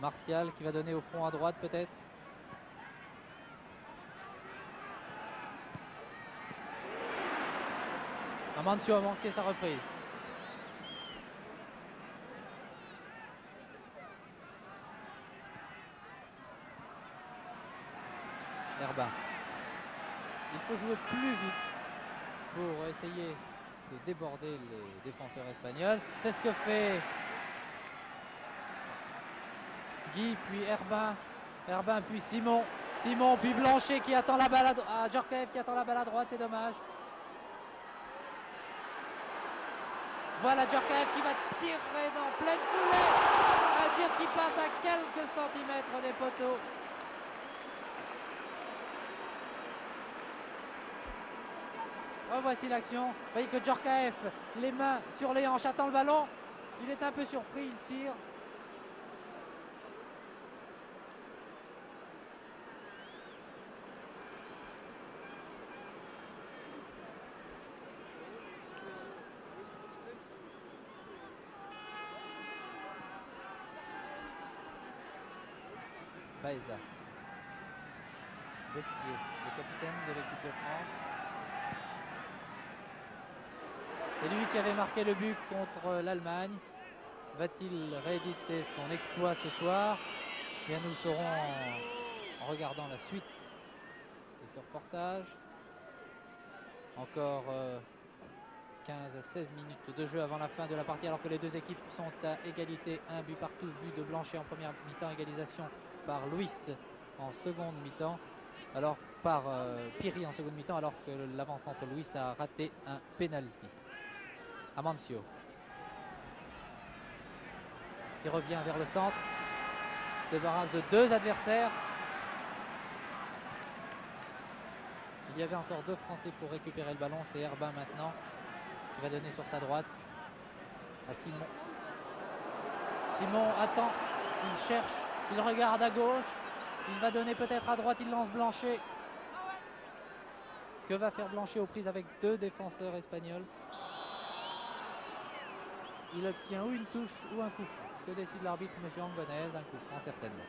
Martial qui va donner au front à droite peut-être. Amancio a manqué sa reprise. Herbin. Il faut jouer plus vite pour essayer de déborder les défenseurs espagnols. C'est ce que fait Guy, puis Herbin. Herbin, puis Simon. Simon, puis Blanchet qui attend la balle à Djorkaeff qui attend la balle à droite, c'est dommage. Voilà Djorkaeff qui va tirer dans pleine foulée. Un tir qui passe à quelques centimètres des poteaux. Revoici l'action. Vous voyez que Djorkaeff, les mains sur les hanches, attend le ballon. Il est un peu surpris, il tire. Baeza. Bosquier, le capitaine de l'équipe de France. C'est lui qui avait marqué le but contre l'Allemagne. Va-t-il rééditer son exploit ce soir? Bien, nous le saurons en regardant la suite de ce reportage. Encore 15 à 16 minutes de jeu avant la fin de la partie, alors que les deux équipes sont à égalité. Un but partout, but de Blanchet en première mi-temps, égalisation par Luis en seconde mi-temps. alors par Piri en seconde mi-temps, alors que l'avant-centre Luis a raté un penalty. Amancio qui revient vers le centre, se débarrasse de 2 adversaires. Il y avait encore 2 Français pour récupérer le ballon. C'est Herbin maintenant qui va donner sur sa droite à Simon. Simon attend, il cherche, il regarde à gauche. Il va donner peut-être à droite, il lance Blanchet. Que va faire Blanchet aux prises avec 2 défenseurs espagnols? Il obtient ou une touche ou un coup franc. Que décide l'arbitre, M. Angonez? Un coup franc certainement.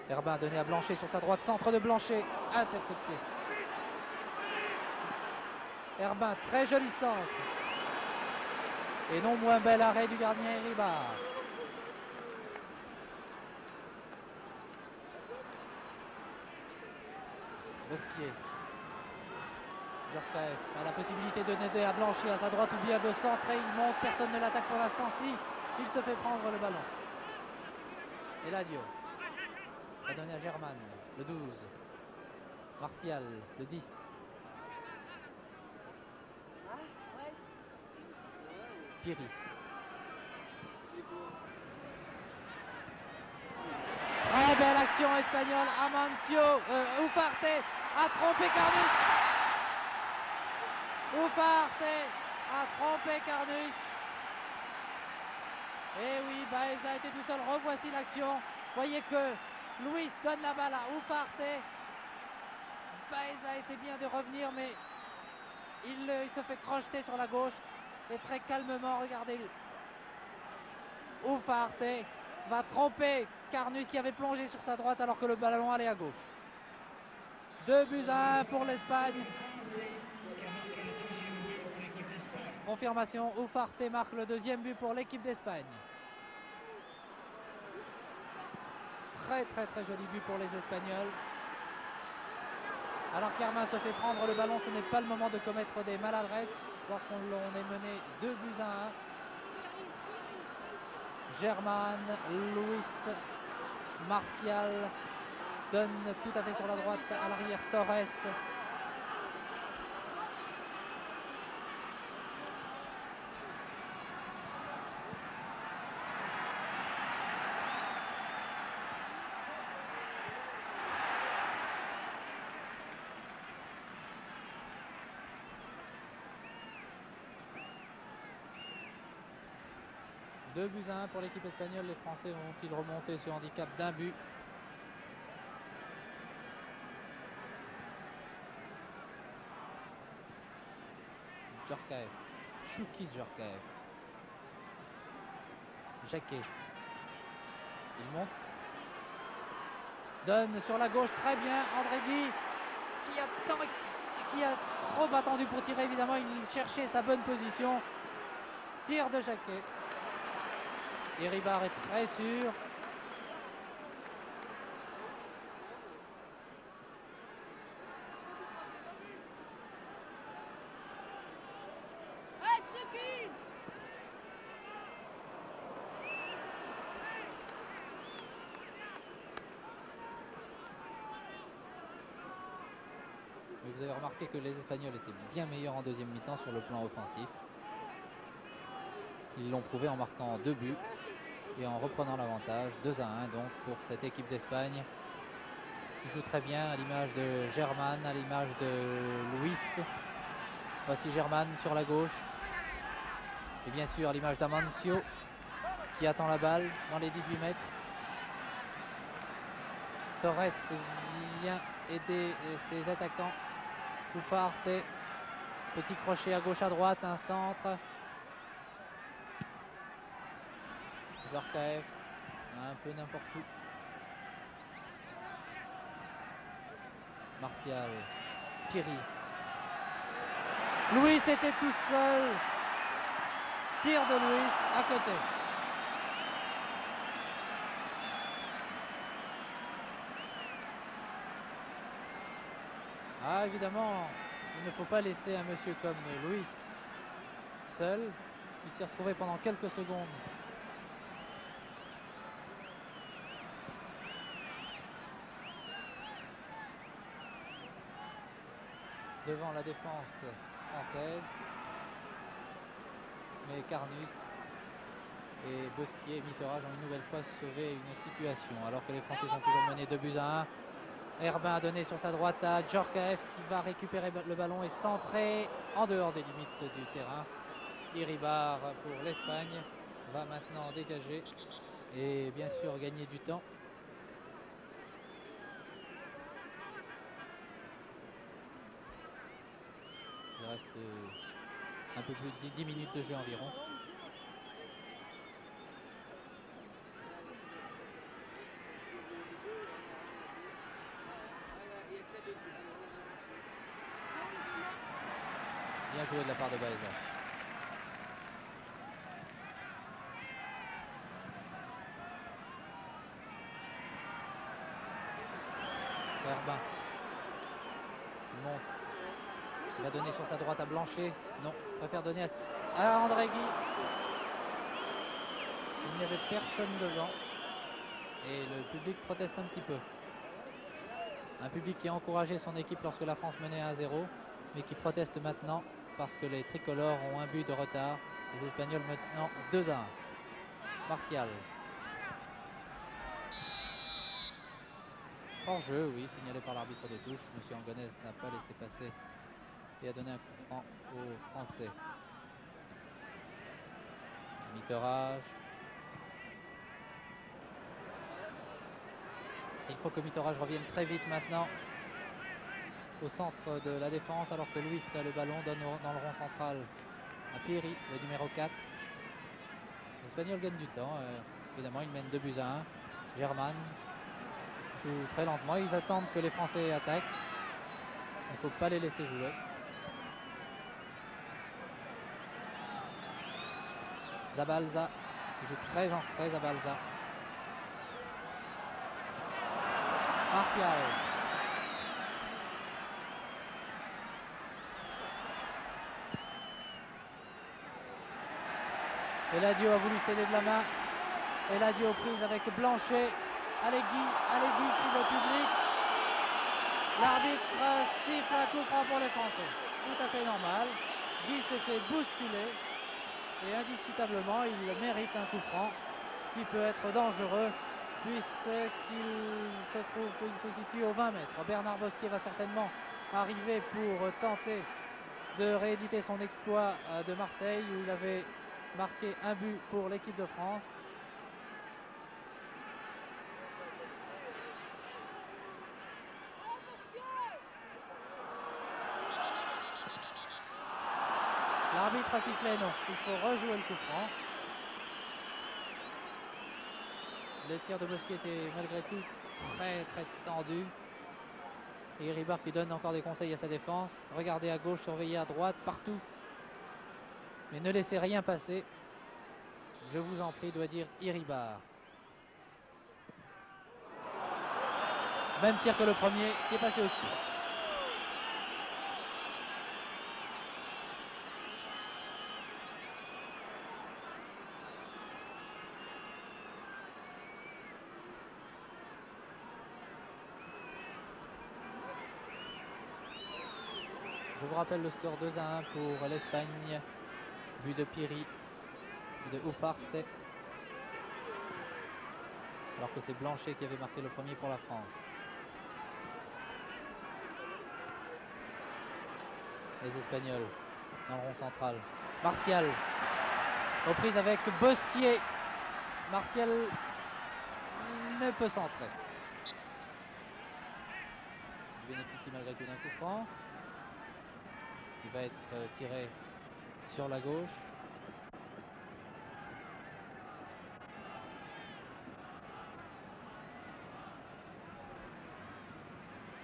Herbin donné à Blanchet sur sa droite, centre de Blanchet, intercepté. Herbin, très joli centre. Et non moins bel arrêt du gardien Ribard. Bosquier. Djorkaeff a la possibilité de n'aider à Blanchet à sa droite ou bien de centrer. Il monte, personne ne l'attaque pour l'instant. Si, il se fait prendre le ballon. Eladio va donner à Germain, le 12. Martial, le 10. Piri. Très belle action espagnole. Amancio, Ufarte a trompé Carnus. Ufarte a trompé Carnus. Et oui, Baeza était tout seul. Revoici l'action. Voyez que Luis donne la balle à Ufarte. Baeza essaie bien de revenir, mais il se fait crocheter sur la gauche. Et très calmement, regardez, Ufarte va tromper Carnus qui avait plongé sur sa droite alors que le ballon allait à gauche. 2-1 pour l'Espagne. Confirmation, Ufarte marque le 2e but pour l'équipe d'Espagne. Très joli but pour les Espagnols. Alors qu'Hermin se fait prendre le ballon, ce n'est pas le moment de commettre des maladresses lorsqu'on est mené 2-1. Germain, Luis, Martial donne tout à fait sur la droite à l'arrière Torres. Deux buts à 1 pour l'équipe espagnole. Les Français vont-ils remonter ce handicap d'un but? Djorkaeff, Chouki Djorkaeff, Jacquet, il monte, donne sur la gauche, très bien, André Guy qui a trop attendu pour tirer, évidemment il cherchait sa bonne position, tir de Jacquet, et Ribard est très sûr. Vous avez remarqué que les Espagnols étaient bien meilleurs en deuxième mi-temps sur le plan offensif. Ils l'ont prouvé en marquant 2 buts et en reprenant l'avantage. 2-1 donc pour cette équipe d'Espagne qui joue très bien à l'image de Germain, à l'image de Luis. Voici Germain sur la gauche. Et bien sûr à l'image d'Amancio qui attend la balle dans les 18 mètres. Torres vient aider ses attaquants. Ufarte, petit crochet à gauche à droite, un centre. Djorkaeff, un peu n'importe où. Martial, Piri. Luis était tout seul. Tir de Luis à côté. Ah, évidemment, il ne faut pas laisser un monsieur comme Luis seul. Il s'est retrouvé pendant quelques secondes devant la défense française. Mais Carnus et Bosquier et Mitterrand ont une nouvelle fois sauvé une situation alors que les Français sont toujours menés 2-1. Herbin a donné sur sa droite à Djorkaeff qui va récupérer le ballon et centrer en dehors des limites du terrain. Iribar pour l'Espagne va maintenant dégager et bien sûr gagner du temps. Il reste un peu plus de 10 minutes de jeu environ. Bien joué de la part de Baeza. Herbin qui monte. Il va donner sur sa droite à Blanchet. Non, préfère donner à André Guy. Il n'y avait personne devant. Et le public proteste un petit peu. Un public qui a encouragé son équipe lorsque la France menait 1-0, mais qui proteste maintenant parce que les tricolores ont un but de retard. Les Espagnols maintenant 2-1. Martial. Hors jeu, oui, signalé par l'arbitre de touche. Monsieur Angonès n'a pas laissé passer et a donné un coup franc aux Français. Mitterrand. Il faut que Mitterrand revienne très vite maintenant au centre de la défense alors que Luis a le ballon, donne dans le rond central à Piri, le numéro 4. L'Espagnol gagne du temps. Évidemment, il mène 2-1. Germain joue très lentement. Ils attendent que les Français attaquent. Il ne faut pas les laisser jouer. Zabalza qui joue très en retrait. Zabalza. Martial. Eladio a voulu céder de la main. Eladio prise avec Blanchet. Allez Guy, crie le public. L'arbitre siffle un coup franc pour les Français. Tout à fait normal. Guy s'est fait bousculer. Et indiscutablement, il mérite un coup franc qui peut être dangereux puisqu'il se situe aux 20 mètres. Bernard Bosquier va certainement arriver pour tenter de rééditer son exploit de Marseille où il avait marqué un but pour l'équipe de France. L'arbitre a sifflé non, il faut rejouer le coup franc. Le tir de Bosquier était malgré tout très tendu. Et Iribar qui donne encore des conseils à sa défense. Regardez à gauche, surveillez à droite, partout. Mais ne laissez rien passer. Je vous en prie, doit dire Iribar. Même tir que le premier qui est passé au-dessus. Je vous rappelle le score 2-1 pour l'Espagne. But de Piri, de Ufarte. Alors que c'est Blanchet qui avait marqué le premier pour la France. Les Espagnols dans le rond central. Martial. Reprise avec Bosquier. Martial ne peut centrer. Il bénéficie malgré tout d'un coup franc. Il va être tiré sur la gauche.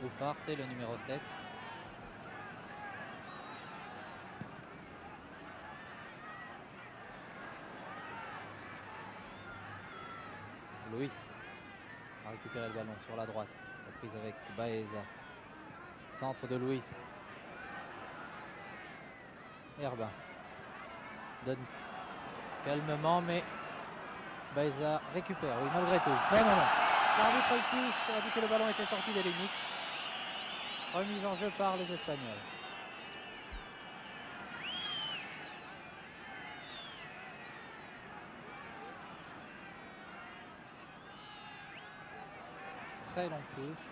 Ufarte, le numéro 7. Luis a récupéré le ballon sur la droite. Reprise avec Baeza. Centre de Luis. Herbin donne calmement, mais Baeza récupère, oui, malgré tout. Non. L'arbitre touche, a dit que le ballon était sorti des limites. Remise en jeu par les Espagnols. très longue touche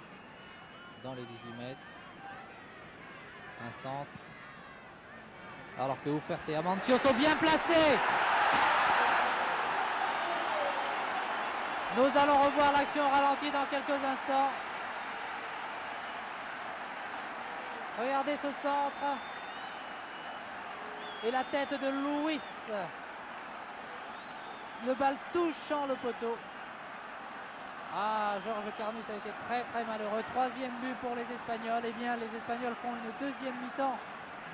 dans les 18 mètres. Un centre. Alors que Uferte et Amancio sont bien placés. Nous allons revoir l'action au ralenti dans quelques instants. Regardez ce centre. Et la tête de Luis. Le balle touchant le poteau. Ah, Georges Carnus a été très très malheureux. Troisième but pour les Espagnols. Eh bien, les Espagnols font une deuxième mi-temps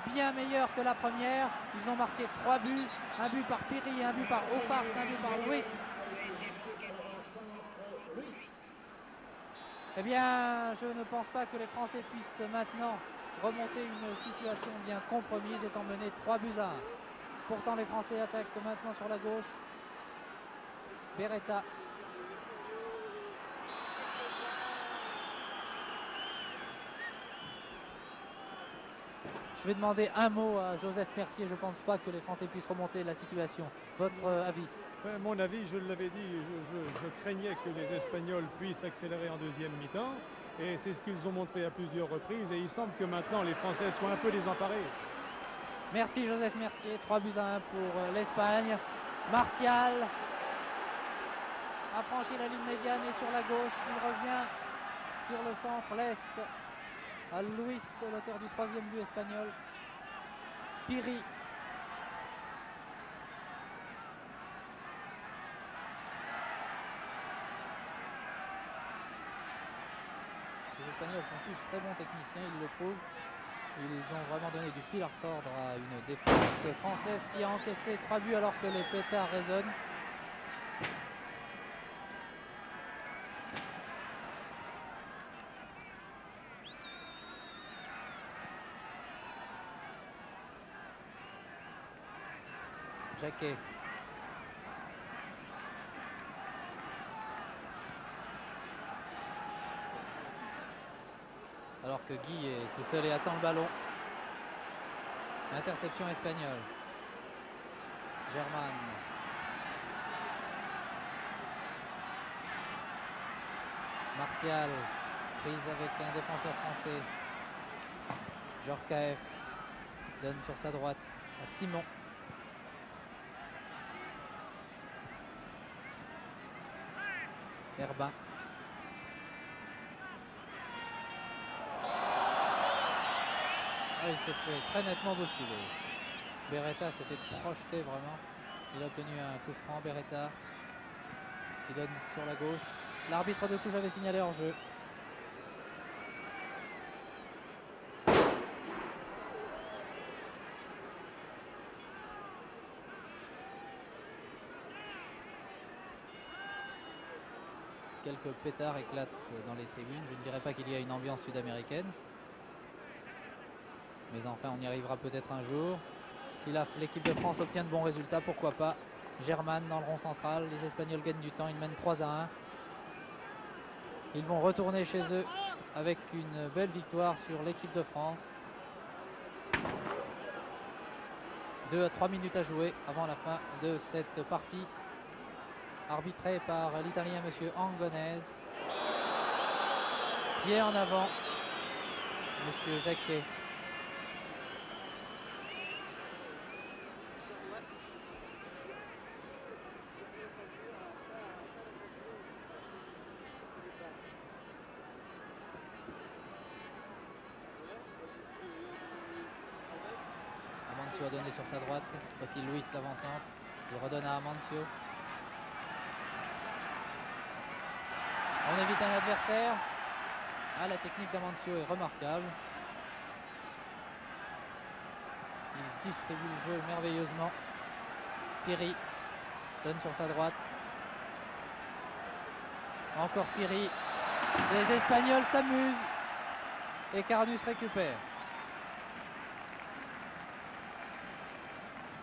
bien meilleure que la première. Ils ont marqué 3 buts. Un but par Piri, un but par Ufarte, un but par Luis. Eh bien, je ne pense pas que les Français puissent maintenant remonter une situation bien compromise étant menés 3 buts à 1. Pourtant, les Français attaquent maintenant sur la gauche. Beretta. Je vais demander un mot à Joseph Mercier. Je ne pense pas que les Français puissent remonter la situation. Votre avis?
Mon avis, je l'avais dit, je craignais que les Espagnols puissent accélérer en deuxième mi-temps. Et c'est ce qu'ils ont montré à plusieurs reprises. Et il semble que maintenant les Français soient un peu désemparés.
Merci Joseph Mercier. 3 buts à 1 pour l'Espagne. Martial a franchi la ligne médiane et sur la gauche. Il revient sur le centre. Laisse à Luis, l'auteur du 3e but espagnol. Piri. Les Espagnols sont tous très bons techniciens, ils le prouvent. Ils ont vraiment donné du fil à retordre à une défense française qui a encaissé 3 buts alors que les pétards résonnent. Jacquet. Alors que Guy est tout seul et attend le ballon. Interception espagnole. Germain. Martial. Prise avec un défenseur français. Djorkaeff donne sur sa droite à Simon. Herbin. Il s'est fait très nettement bousculer. Beretta s'est fait projeter vraiment. Il a obtenu un coup franc. Beretta qui donne sur la gauche. L'arbitre de touche avait signalé hors jeu. Quelques pétards éclatent dans les tribunes. Je ne dirais pas qu'il y a une ambiance sud-américaine. Mais enfin, on y arrivera peut-être un jour. Si l'équipe de France obtient de bons résultats, pourquoi pas. Germain dans le rond central. Les Espagnols gagnent du temps. Ils mènent 3 à 1. Ils vont retourner chez eux avec une belle victoire sur l'équipe de France. 2 à 3 minutes à jouer avant la fin de cette partie. Arbitré par l'Italien monsieur Angonese. Pied en avant, monsieur Jacquet. Amancio a donné sur sa droite. Voici Luis l'avancante. Il redonne à Amancio. On évite un adversaire. Ah, la technique d'Amancio est remarquable. Il distribue le jeu merveilleusement. Piri donne sur sa droite. Encore Piri. Les Espagnols s'amusent. Et Carnus récupère.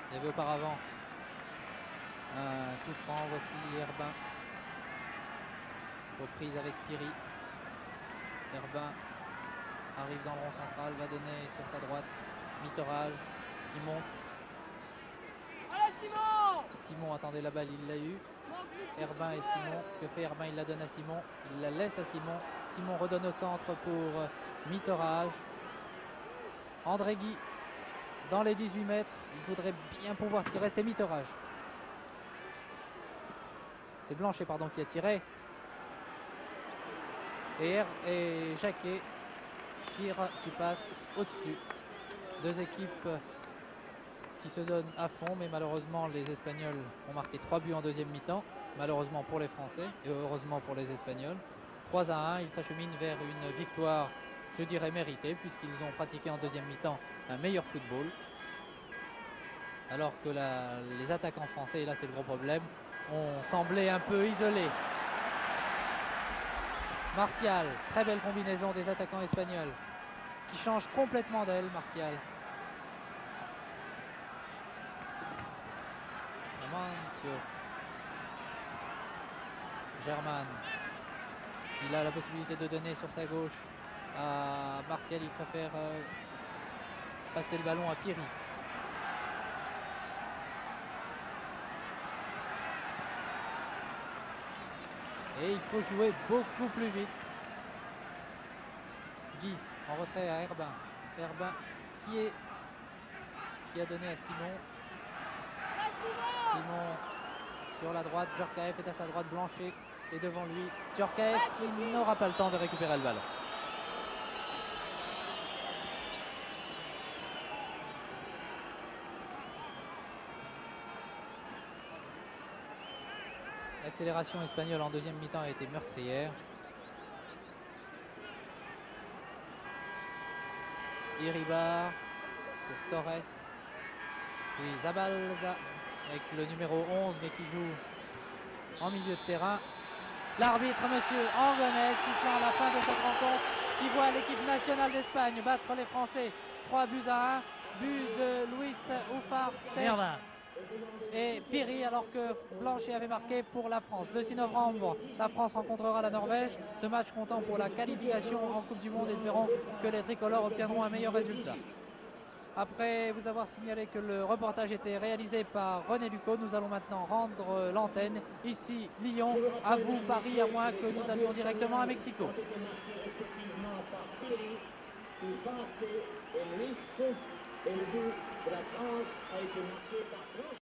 Il y avait auparavant un coup franc. Voici Herbin. Reprise avec Piri. Herbin arrive dans le rond central, va donner sur sa droite. Mitterrage qui monte.
Allez, Simon!
Simon attendait la balle, il l'a eu.
Manque de
Herbin et
jouer.
Simon. Que fait Herbin? Il la donne à Simon. Il la laisse à Simon. Simon redonne au centre pour Mitterrage. André Guy dans les 18 mètres. Il faudrait bien pouvoir tirer. C'est Mitterrage. C'est Blanchet pardon, qui a tiré. Et Jacquet tire, qui passe au-dessus. Deux équipes qui se donnent à fond, mais malheureusement les Espagnols ont marqué 3 buts en deuxième mi-temps. Malheureusement pour les Français et heureusement pour les Espagnols. 3-1, ils s'acheminent vers une victoire, je dirais méritée, puisqu'ils ont pratiqué en deuxième mi-temps un meilleur football. Alors que les attaquants français, et là c'est le gros problème, ont semblé un peu isolés. Martial, très belle combinaison des attaquants espagnols qui change complètement d'aile, Martial. Amancio. Germain. Il a la possibilité de donner sur sa gauche à Martial. Il préfère passer le ballon à Piri. Et il faut jouer beaucoup plus vite. Guy en retrait à Herbin. Herbin qui a donné à Simon.
Là, Simon!
Simon sur la droite. Djorkaeff est à sa droite. Blanchet est devant lui. Djorkaeff qui n'aura pas le temps de récupérer le ballon. L'accélération espagnole en deuxième mi-temps a été meurtrière. Iribar pour Torres. Puis Zabalza avec le numéro 11 mais qui joue en milieu de terrain. L'arbitre, monsieur Angonès, sifflant à la fin de cette rencontre, qui voit l'équipe nationale d'Espagne battre les Français 3-1. But de Luis Ufarte et Piri, alors que Blanchet avait marqué pour la France. Le 6 novembre, la France rencontrera la Norvège. Ce match comptant pour la qualification en Coupe du Monde. Espérons que les tricolores obtiendront un meilleur résultat. Après vous avoir signalé que le reportage était réalisé par René Lucot, nous allons maintenant rendre l'antenne. Ici Lyon, à vous Paris, à moins que nous allions directement à Mexico.
Ont été marqués respectivement par Piri, Ufarte et Luis. Et le but de la France a été marqué par Blanchet.